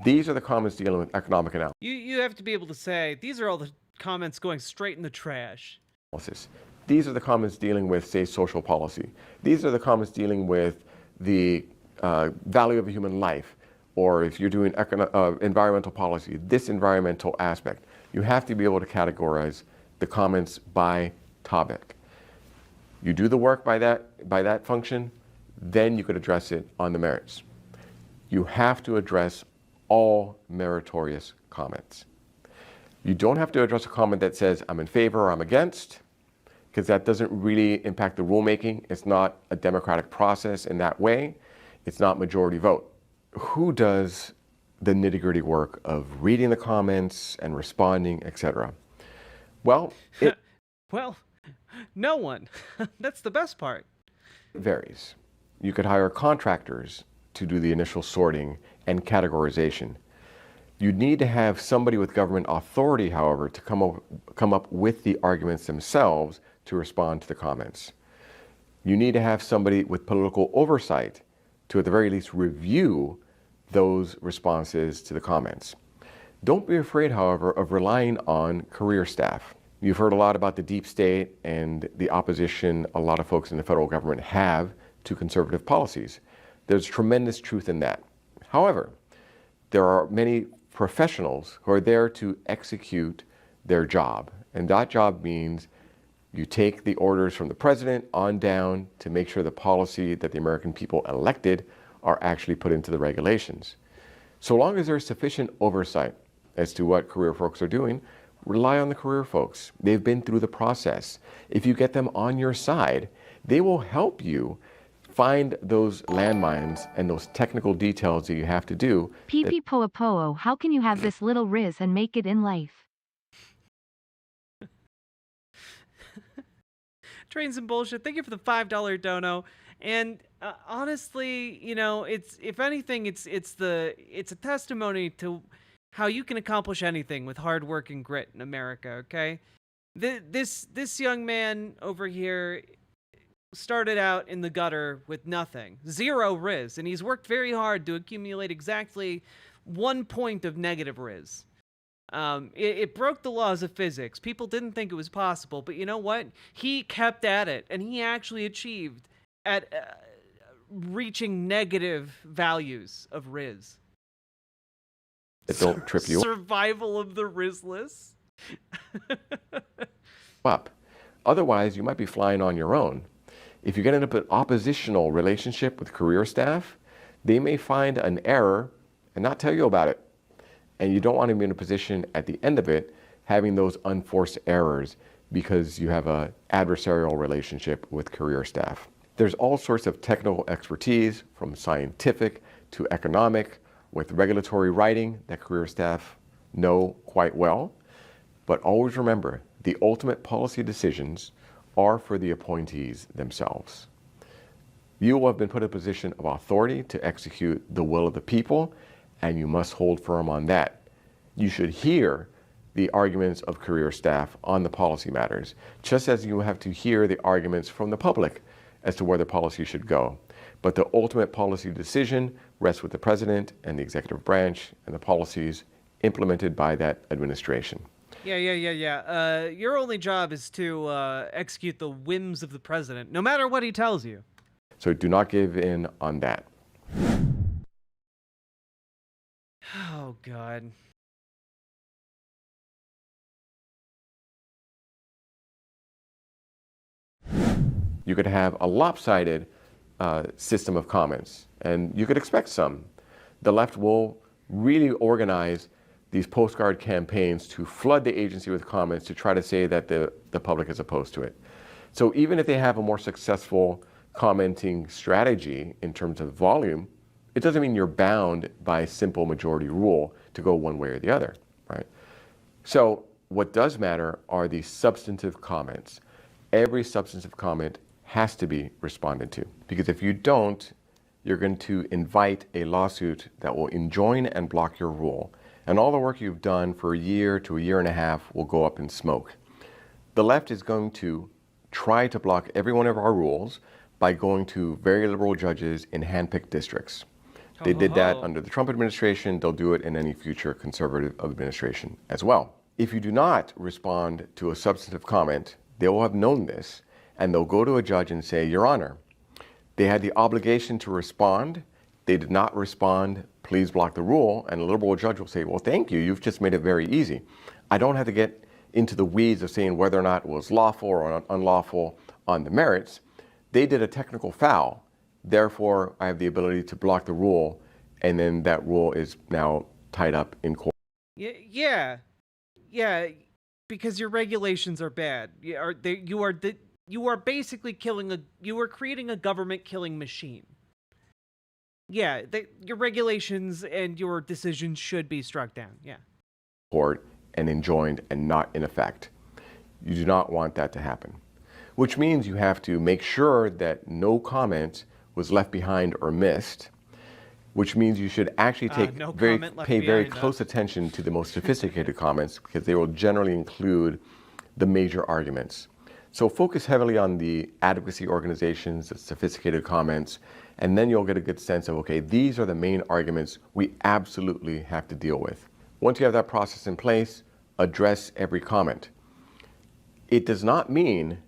these are the comments dealing with economic analysis. You have to be able to say, these are all the comments going straight in the trash. These are the comments dealing with, say, social policy. These are the comments dealing with the value of a human life. Or if you're doing environmental policy, this environmental aspect. You have to be able to categorize the comments by topic. You do the work by that function, then you could address it on the merits. You have to address all meritorious comments. You don't have to address a comment that says, I'm in favor or I'm against, because that doesn't really impact the rulemaking. It's not a democratic process in that way. It's not majority vote. Who does the nitty-gritty work of reading the comments and responding, etc.? Well, it well, no one. That's the best part. varies. You could hire contractors to do the initial sorting and categorization. You'd need to have somebody with government authority, however, to come up with the arguments themselves to respond to the comments. You need to have somebody with political oversight to at the very least review those responses to the comments. Don't be afraid, however, of relying on career staff. You've heard a lot about the deep state and the opposition a lot of folks in the federal government have to conservative policies. There's tremendous truth in that. However, there are many professionals who are there to execute their job. And that job means you take the orders from the president on down to make sure the policy that the American people elected are actually put into the regulations. So long as there's sufficient oversight as to what career folks are doing, rely on the career folks. They've been through the process. If you get them on your side, they will help you find those landmines and those technical details that you have to do. Pee poa poa, how can you have this little riz and make it in life? Trains and bullshit. Thank you for the $5 dono. And honestly, you know, it's if anything, it's a testimony to how you can accomplish anything with hard work and grit in America. Okay, this young man over here started out in the gutter with nothing, zero riz, and he's worked very hard to accumulate exactly 1 point of negative Riz. It broke the laws of physics. People didn't think it was possible, but you know what? He kept at it, and he actually achieved at reaching negative values of Riz. That don't trip you Survival of the Rizless. up. Otherwise, you might be flying on your own. If you get into an oppositional relationship with career staff, they may find an error and not tell you about it. And you don't want to be in a position at the end of it having those unforced errors because you have an adversarial relationship with career staff. There's all sorts of technical expertise, from scientific to economic, with regulatory writing that career staff know quite well. But always remember, the ultimate policy decisions are for the appointees themselves. You will have been put in a position of authority to execute the will of the people, and you must hold firm on that. You should hear the arguments of career staff on the policy matters, just as you have to hear the arguments from the public as to where the policy should go. But the ultimate policy decision rests with the president and the executive branch and the policies implemented by that administration. Yeah. Your only job is to execute the whims of the president, no matter what he tells you. So do not give in on that. Oh, God. You could have a lopsided system of comments, and you could expect some. The left will really organize these postcard campaigns to flood the agency with comments to try to say that the public is opposed to it. So even if they have a more successful commenting strategy in terms of volume, it doesn't mean you're bound by simple majority rule to go one way or the other, right? So what does matter are the substantive comments. Every substantive comment has to be responded to, because if you don't, you're going to invite a lawsuit that will enjoin and block your rule. And all the work you've done for a year to a year and a half will go up in smoke. The left is going to try to block every one of our rules by going to very liberal judges in hand-picked districts. They did that under the Trump administration. They'll do it in any future conservative administration as well. If you do not respond to a substantive comment, they will have known this, and they'll go to a judge and say, Your Honor, they had the obligation to respond. They did not respond. Please block the rule. And a liberal judge will say, well, thank you. You've just made it very easy. I don't have to get into the weeds of saying whether or not it was lawful or unlawful on the merits. They did a technical foul. Therefore, I have the ability to block the rule, and then that rule is now tied up in court. Yeah, because your regulations are bad. You are basically you are creating a government killing machine. Yeah, your regulations and your decisions should be struck down. Yeah. Court and enjoined and not in effect. You do not want that to happen, which means you have to make sure that no comment was left behind or missed, which means you should actually pay very close attention to the most sophisticated comments, because they will generally include the major arguments. So focus heavily on the advocacy organizations, the sophisticated comments, and then you'll get a good sense of, okay, these are the main arguments we absolutely have to deal with. Once you have that process in place, address every comment. It does not mean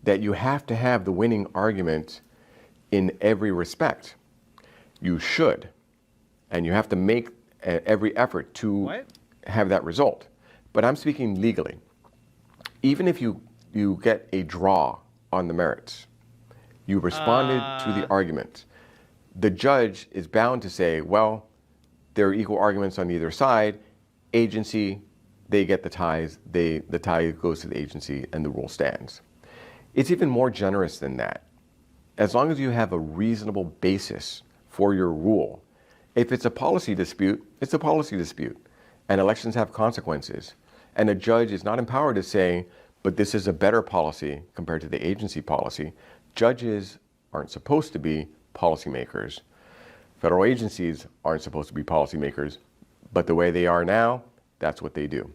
that you have to have the winning argument in every respect. You should, and you have to make every effort to have that result. But I'm speaking legally. Even if you get a draw on the merits, you responded to the argument, the judge is bound to say, well, there are equal arguments on either side. Agency, they get the ties. The tie goes to the agency, and the rule stands. It's even more generous than that. As long as you have a reasonable basis for your rule. If it's a policy dispute, it's a policy dispute, and elections have consequences. And a judge is not empowered to say, but this is a better policy compared to the agency policy. Judges aren't supposed to be policymakers. Federal agencies aren't supposed to be policymakers, but the way they are now, that's what they do.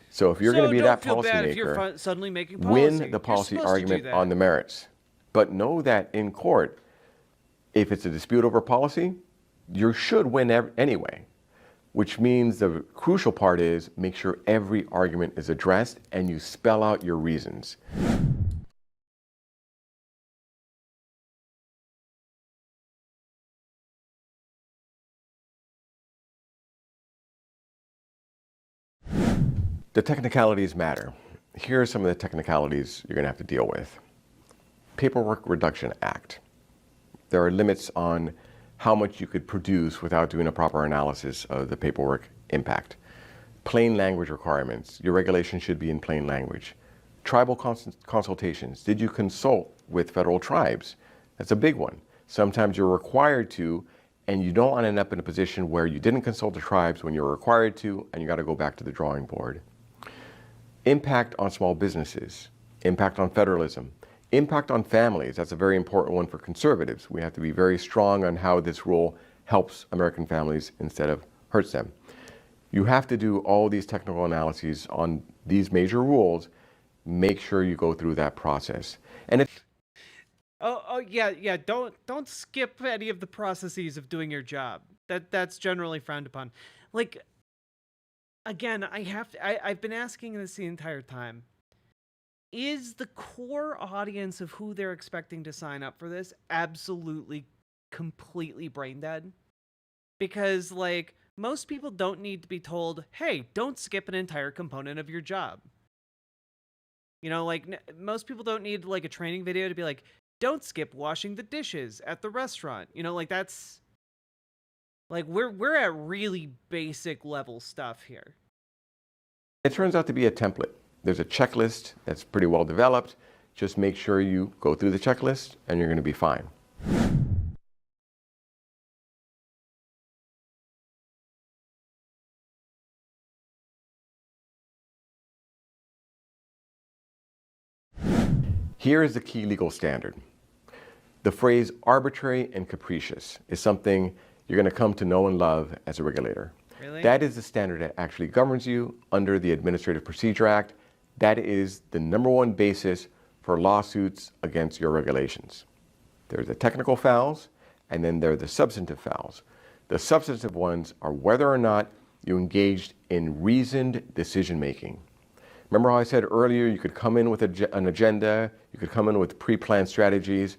So if you're going to be that policymaker, suddenly making win the policy argument on the merits. But know that in court, if it's a dispute over policy, you should win anyway. which means the crucial part is make sure every argument is addressed and you spell out your reasons. The technicalities matter. Here are some of the technicalities you're going to have to deal with. Paperwork Reduction Act. There are limits on how much you could produce without doing a proper analysis of the paperwork impact. Plain language requirements. Your regulation should be in plain language. Tribal consultations. Did you consult with federal tribes? That's a big one. Sometimes you're required to, and you don't want to end up in a position where you didn't consult the tribes when you're required to, and you got to go back to the drawing board. Impact on small businesses. Impact on federalism. Impact on families. That's a very important one for conservatives. We have to be very strong on how this rule helps American families instead of hurts them. You have to do all these technical analyses on these major rules. Make sure you go through that process. And if yeah. Don't skip any of the processes of doing your job. That's generally frowned upon. Like, again, I've been asking this the entire time. Is the core audience of who they're expecting to sign up for this absolutely, completely brain dead? Because, like, most people don't need to be told, hey, don't skip an entire component of your job. You know, like, most people don't need, like, a training video to be like, don't skip washing the dishes at the restaurant. You know, like, that's... Like, we're at really basic level stuff here. it turns out to be a template. There's a checklist that's pretty well developed. Just make sure you go through the checklist and you're going to be fine. Here is the key legal standard. The phrase arbitrary and capricious is something you're going to come to know and love as a regulator. Really? That is the standard that actually governs you under the Administrative Procedure Act. That is the #1 basis for lawsuits against your regulations. There's the technical fouls, and then there are the substantive fouls. The substantive ones are whether or not you engaged in reasoned decision making. Remember how I said earlier you could come in with an agenda, you could come in with pre-planned strategies.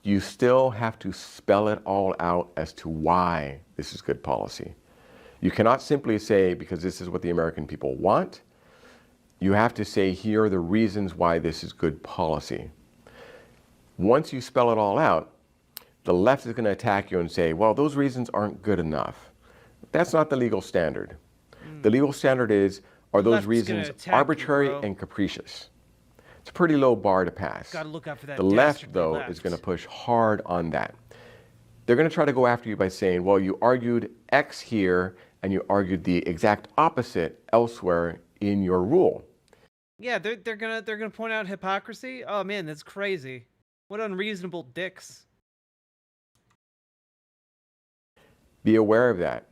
You still have to spell it all out as to why this is good policy. You cannot simply say, because this is what the American people want. You have to say, here are the reasons why this is good policy. Once you spell it all out, the left is going to attack you and say, well, those reasons aren't good enough. That's not the legal standard. The legal standard is, are those reasons arbitrary and capricious? It's a pretty low bar to pass. Gotta look out for that. The left, though, is going to push hard on that. They're going to try to go after you by saying, well, you argued X here, and you argued the exact opposite elsewhere in your rule. Yeah, they're gonna point out hypocrisy. Oh man, that's crazy. What unreasonable dicks. Be aware of that.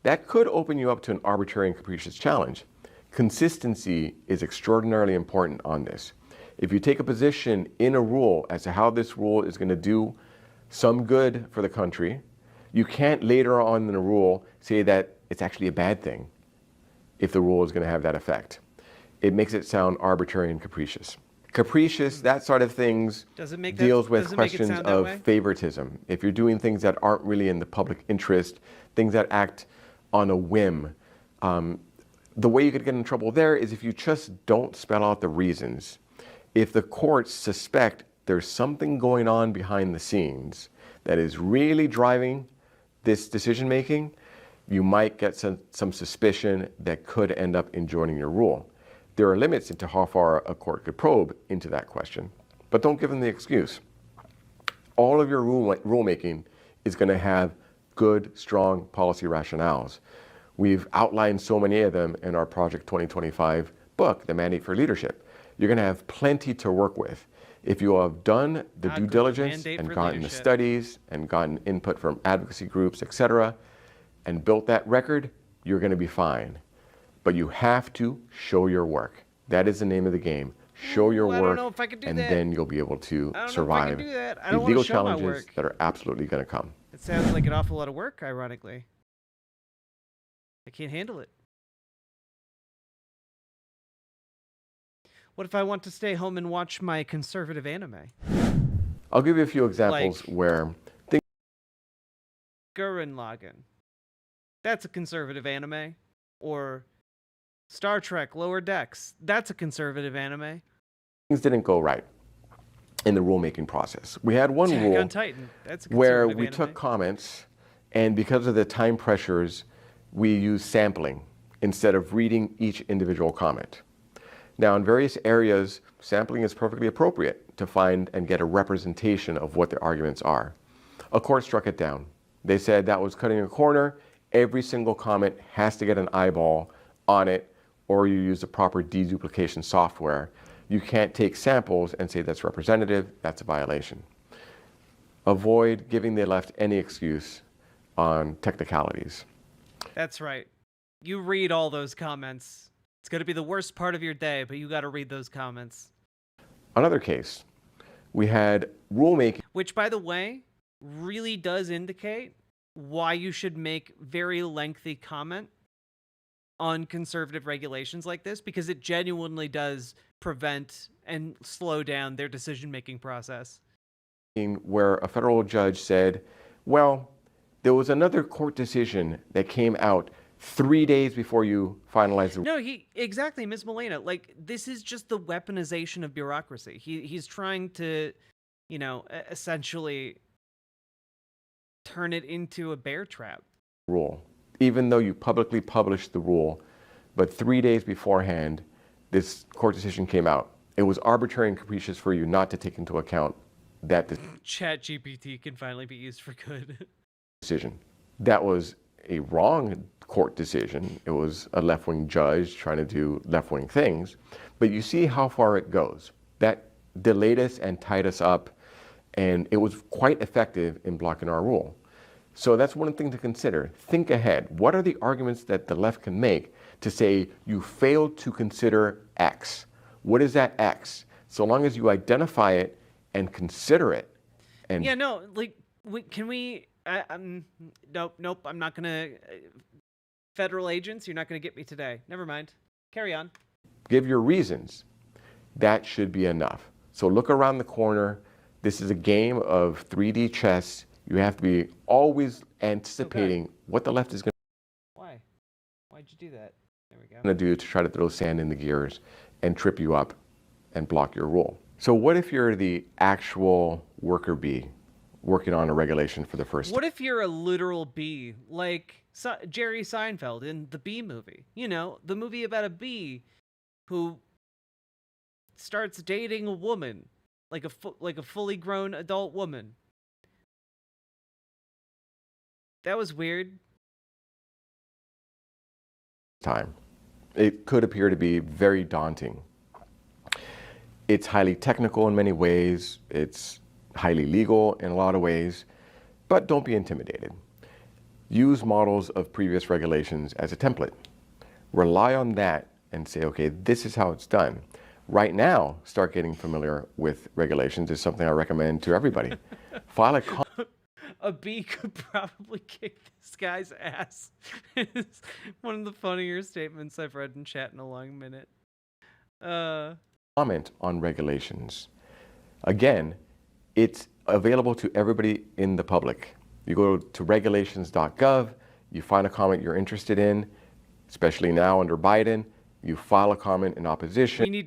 That could open you up to an arbitrary and capricious challenge. Consistency is extraordinarily important on this. If you take a position in a rule as to how this rule is going to do some good for the country, you can't later on in the rule say that it's actually a bad thing if the rule is going to have that effect. It makes it sound arbitrary and capricious. Capricious, that sort of things, deals with questions of favoritism. If you're doing things that aren't really in the public interest, things that act on a whim, the way you could get in trouble there is if you just don't spell out the reasons. If the courts suspect there's something going on behind the scenes that is really driving this decision making, you might get some suspicion that could end up enjoining your rule. There are limits into how far a court could probe into that question, but don't give them the excuse. All of your rulemaking is going to have good, strong policy rationales. We've outlined so many of them in our Project 2025 book, The Mandate for Leadership. You're going to have plenty to work with. If you have done the due diligence and gotten the studies and gotten input from advocacy groups, etc., and built that record, you're going to be fine. But you have to show your work. That is the name of the game. Show your work, and then you'll be able to survive the legal challenges that are absolutely going to come. It sounds like an awful lot of work, ironically. I can't handle it. What if I want to stay home and watch my conservative anime? I'll give you a few examples Like- where things Gurren Lagann. That's a conservative anime. Or Star Trek Lower Decks. That's a conservative anime. didn't go right in the rulemaking process. We had one Attack rule on Titan. That's a where conservative we anime. took comments, and because of the time pressures, we used sampling instead of reading each individual comment. Now, in various areas, sampling is perfectly appropriate to find and get a representation of what the arguments are. A court struck it down. They said that was cutting a corner. Every single comment has to get an eyeball on it, or you use the proper deduplication software. You can't take samples and say that's representative. That's a violation. Avoid giving the left any excuse on technicalities. That's right. You read all those comments. It's going to be the worst part of your day, but you got to read those comments. Another case, we had rulemaking. Which, by the way, really does indicate why you should make very lengthy comment on conservative regulations like this, because it genuinely does prevent and slow down their decision-making process. Where a federal judge said, well, there was another court decision that came out 3 days before you finalized the... No, exactly, Ms. Molina. Like, this is just the weaponization of bureaucracy. He's trying to, essentially turn it into a bear trap. Rule. Even though you publicly published the rule, but 3 days beforehand, this court decision came out. It was arbitrary and capricious for you not to take into account that ChatGPT can finally be used for good. decision. That was a wrong court decision. It was a left-wing judge trying to do left-wing things. But you see how far it goes. That delayed us and tied us up, and it was quite effective in blocking our rule. So that's one thing to consider. Think ahead. What are the arguments that the left can make to say you failed to consider X? What is that X? So long as you identify it and consider it. And yeah, no, like, can we... nope, I'm not gonna... federal agents, you're not gonna get me today. Never mind. Carry on. give your reasons. That should be enough. So look around the corner. This is a game of 3D chess. You have to be always anticipating what the left is going Why? Why'd you do that? There we go. to do to try to throw sand in the gears and trip you up and block your rule. So what if you're the actual worker bee working on a regulation for the first time? What if you're a literal bee, like Jerry Seinfeld in the Bee Movie? You know, the movie about a bee who starts dating a woman, like a fully grown adult woman. That was weird. Time. It could appear to be very daunting. It's highly technical in many ways. It's highly legal in a lot of ways, but don't be intimidated. Use models of previous regulations as a template. Rely on that and say, okay, this is how it's done. Right now, start getting familiar with regulations is something I recommend to everybody. File a A bee could probably kick this guy's ass. It's one of the funnier statements I've read in chat in a long minute. comment on regulations. Again, it's available to everybody in the public. You go to regulations.gov, you find a comment you're interested in, especially now under Biden, you file a comment in opposition. We need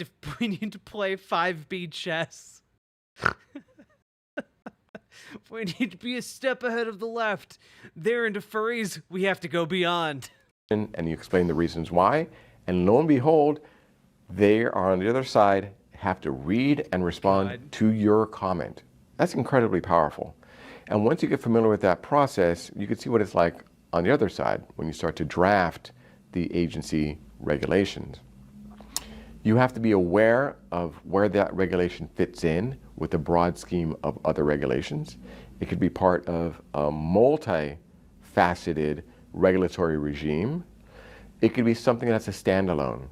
to play 5B chess. We need to be a step ahead of the left. They're into furries. We have to go beyond. And you explain the reasons why, and lo and behold, they are on the other side, have to read and respond to your comment. That's incredibly powerful. And once you get familiar with that process, you can see what it's like on the other side when you start to draft the agency regulations. You have to be aware of where that regulation fits in with the broad scheme of other regulations. It could be part of a multi-faceted regulatory regime. It could be something that's a standalone.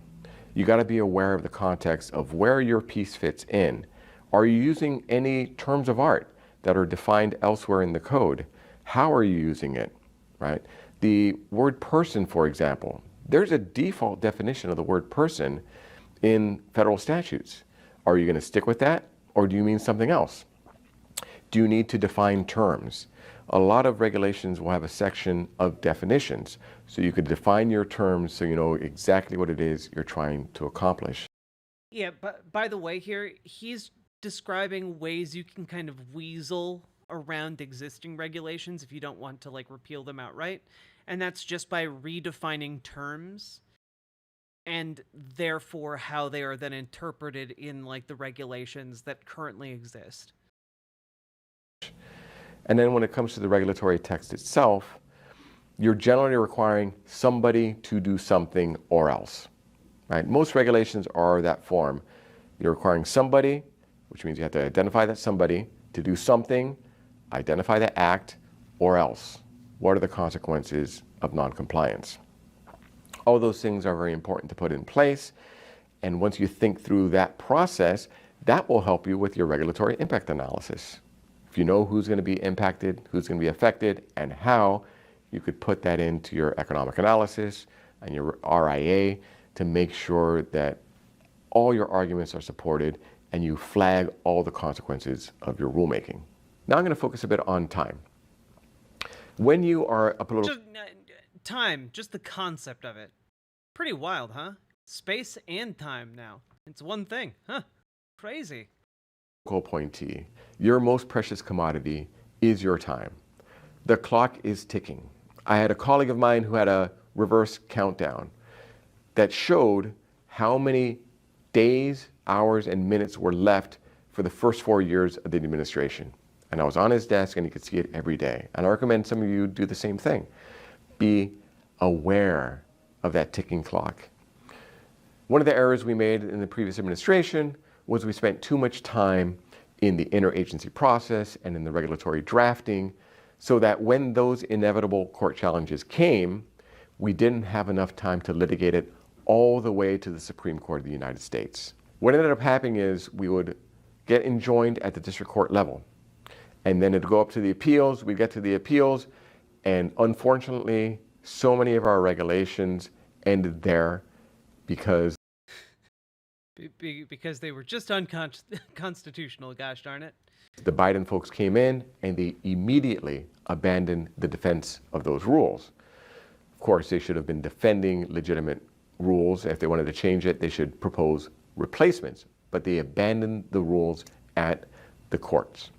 You got to be aware of the context of where your piece fits in. Are you using any terms of art that are defined elsewhere in the code? How are you using it, right? The word person, for example, there's a default definition of the word person in federal statutes. Are you going to stick with that, or do you mean something else? Do you need to define terms? A lot of regulations will have a section of definitions, so you could define your terms so you know exactly what it is you're trying to accomplish. Yeah, but by the way here, he's describing ways you can kind of weasel around existing regulations if you don't want to like repeal them outright. And that's just by redefining terms and therefore how they are then interpreted in like the regulations that currently exist. And then when it comes to the regulatory text itself, you're generally requiring somebody to do something or else. Right? Most regulations are that form. You're requiring somebody, which means you have to identify that somebody, to do something, identify the act, or else. What are the consequences of noncompliance? All those things are very important to put in place. And once you think through that process, that will help you with your regulatory impact analysis. If you know who's going to be impacted, who's going to be affected, and how, you could put that into your economic analysis and your RIA to make sure that all your arguments are supported and you flag all the consequences of your rulemaking. Now I'm going to focus a bit on time. When you are a political... Just the concept of it. Pretty wild, huh? Space and time now. It's one thing, huh? Crazy. Appointee, your most precious commodity is your time. The clock is ticking. I had a colleague of mine who had a reverse countdown that showed how many days, hours, and minutes were left for the first 4 years of the administration. And I was on his desk and he could see it every day. And I recommend some of you do the same thing. Be aware of that ticking clock. One of the errors we made in the previous administration was we spent too much time in the interagency process and in the regulatory drafting, so that when those inevitable court challenges came, we didn't have enough time to litigate it all the way to the Supreme Court of the United States. What ended up happening is we would get enjoined at the district court level, and then it'd go up to the appeals, we'd get to the appeals, and unfortunately, so many of our regulations ended there because they were just unconstitutional, gosh darn it. The Biden folks came in and they immediately abandoned the defense of those rules. Of course, they should have been defending legitimate rules. If they wanted to change it, they should propose replacements, but they abandoned the rules at the courts.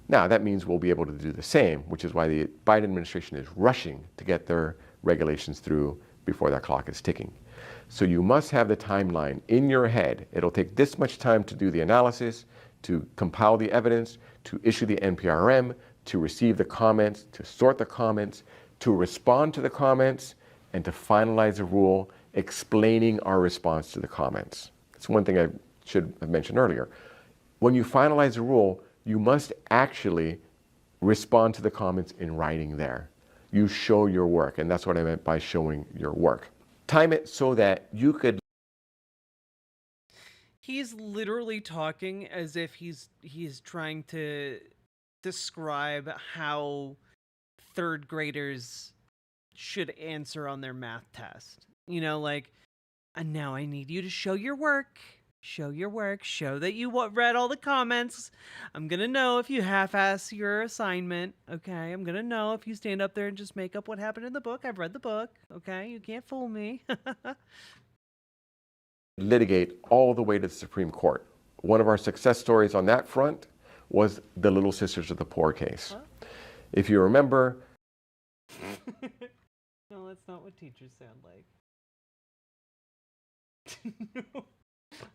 Now, that means we'll be able to do the same, which is why the Biden administration is rushing to get their regulations through before that clock is ticking. So you must have the timeline in your head. It'll take this much time to do the analysis, to compile the evidence, to issue the NPRM, to receive the comments, to sort the comments, to respond to the comments, and to finalize a rule explaining our response to the comments. It's one thing I should have mentioned earlier. When you finalize a rule, you must actually respond to the comments in writing there. You show your work, and that's what I meant by showing your work. Time it so that you could... He's literally talking as if he's trying to describe how third graders should answer on their math test. You know, like, and now I need you to show your work. Show your work. Show that you read all the comments. I'm going to know if you half-ass your assignment, okay? I'm going to know if you stand up there and just make up what happened in the book. I've read the book, okay? You can't fool me. Litigate all the way to the Supreme Court. One of our success stories on that front was the Little Sisters of the Poor case. Huh? If you remember... No, that's not what teachers sound like. No.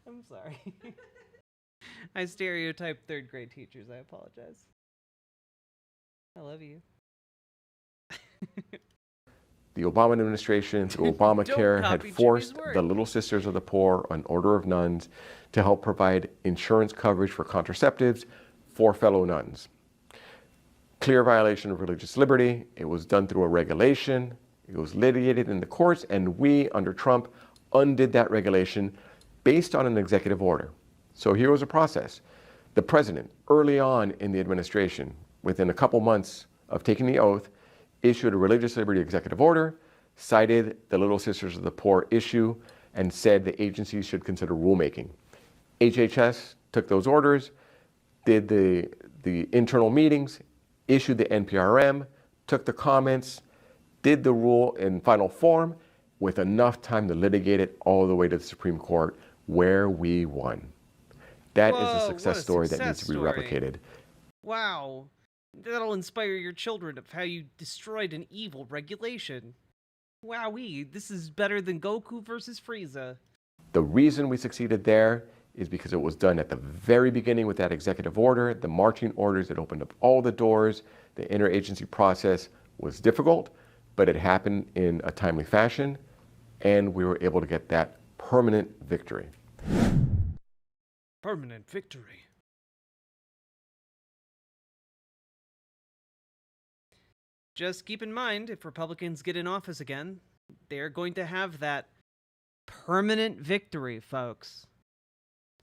I'm sorry. I stereotype third grade teachers. I apologize. I love you. The Obama administration, through Obamacare, had forced the Little Sisters of the Poor, an order of nuns, to help provide insurance coverage for contraceptives for fellow nuns. Clear violation of religious liberty. It was done through a regulation. It was litigated in the courts, and we, under Trump, undid that regulation based on an executive order. So here was a process. The president, early on in the administration, within a couple months of taking the oath, issued a religious liberty executive order, cited the Little Sisters of the Poor issue, and said the agencies should consider rulemaking. HHS took those orders, did the internal meetings, issued the NPRM, took the comments, did the rule in final form with enough time to litigate it all the way to the Supreme Court, where we won. That is a success story that needs to be replicated. Wow. That'll inspire your children of how you destroyed an evil regulation. Wowee, this is better than Goku versus Frieza. The reason we succeeded there is because it was done at the very beginning with that executive order, the marching orders that opened up all the doors. The interagency process was difficult, but it happened in a timely fashion, and we were able to get that permanent victory. Permanent victory. Just keep in mind, if Republicans get in office again, they're going to have that permanent victory, folks.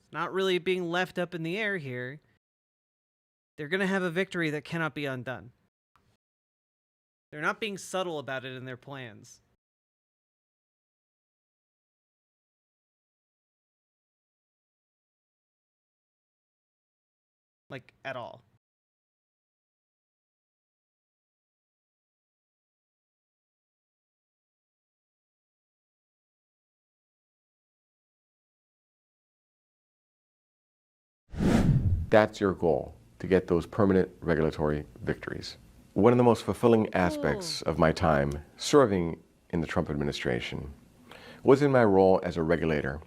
It's not really being left up in the air here. They're going to have a victory that cannot be undone. They're not being subtle about it in their plans. Like, at all. That's your goal, to get those permanent regulatory victories. One of the most fulfilling aspects of my time serving in the Trump administration was in my role as a regulator,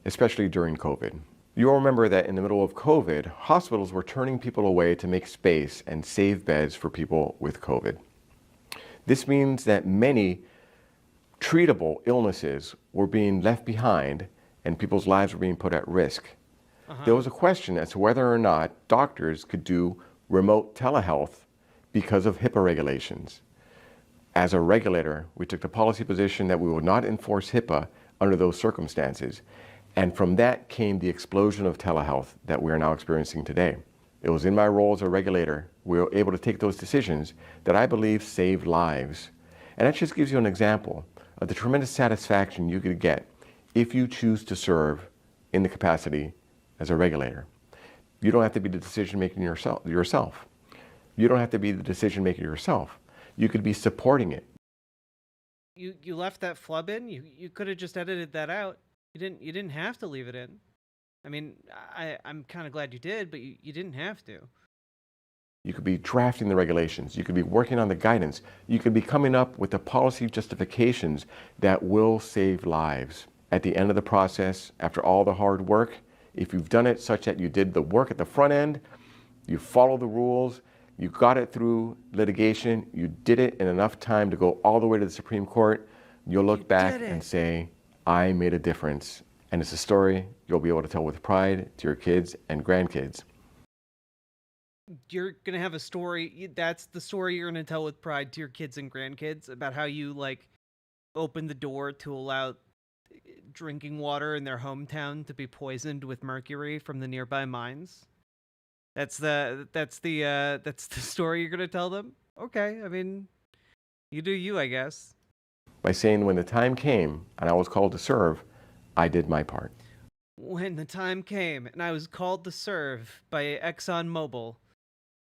especially during COVID. You'll remember that in the middle of COVID, hospitals were turning people away to make space and save beds for people with COVID. This means that many treatable illnesses were being left behind and people's lives were being put at risk. There was a question as to whether or not doctors could do remote telehealth because of HIPAA regulations. As a regulator, we took the policy position that we would not enforce HIPAA under those circumstances. And from that came the explosion of telehealth that we are now experiencing today. It was in my role as a regulator, we were able to take those decisions that I believe saved lives. And that just gives you an example of the tremendous satisfaction you could get if you choose to serve in the capacity as a regulator. You don't have to be the decision maker yourself. You don't have to be the decision maker yourself. You could be supporting it. You left that flub in? You could have just edited that out. You didn't have to leave it in. I mean, I'm kind of glad you did, but you didn't have to. You could be drafting the regulations. You could be working on the guidance. You could be coming up with the policy justifications that will save lives. At the end of the process, after all the hard work, if you've done it such that you did the work at the front end, you follow the rules, you got it through litigation, you did it in enough time to go all the way to the Supreme Court, you'll look back and say, I made a difference. And it's a story you'll be able to tell with pride to your kids and grandkids. You're going to have a story, that's the story you're going to tell with pride to your kids and grandkids about how you, like, opened the door to allow drinking water in their hometown to be poisoned with mercury from the nearby mines. That's the story you're going to tell them? Okay, I mean, you do you, I guess. By saying when the time came and I was called to serve, I did my part. When the time came and I was called to serve by ExxonMobil,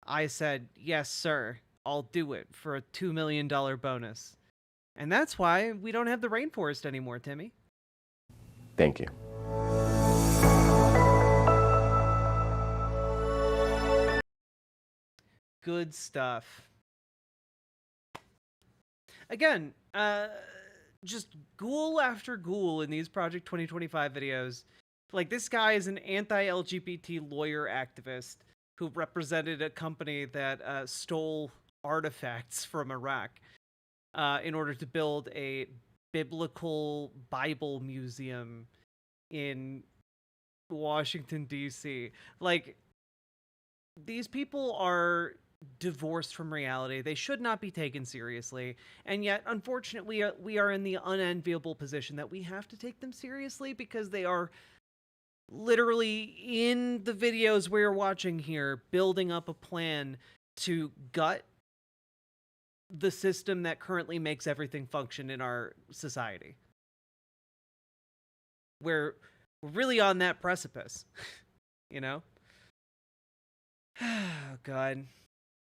I said, yes, sir, I'll do it for a $2 million bonus. And that's why we don't have the rainforest anymore, Timmy. Thank you. Good stuff. Again, just ghoul after ghoul in these Project 2025 videos. Like, this guy is an anti-LGBT lawyer activist who represented a company that stole artifacts from Iraq in order to build a biblical Bible museum in Washington, D.C. Like, these people are divorced from reality. They should not be taken seriously. And yet, unfortunately, we are in the unenviable position that we have to take them seriously because they are literally in the videos we're watching here, building up a plan to gut the system that currently makes everything function in our society. We're really on that precipice, you know? Oh, God.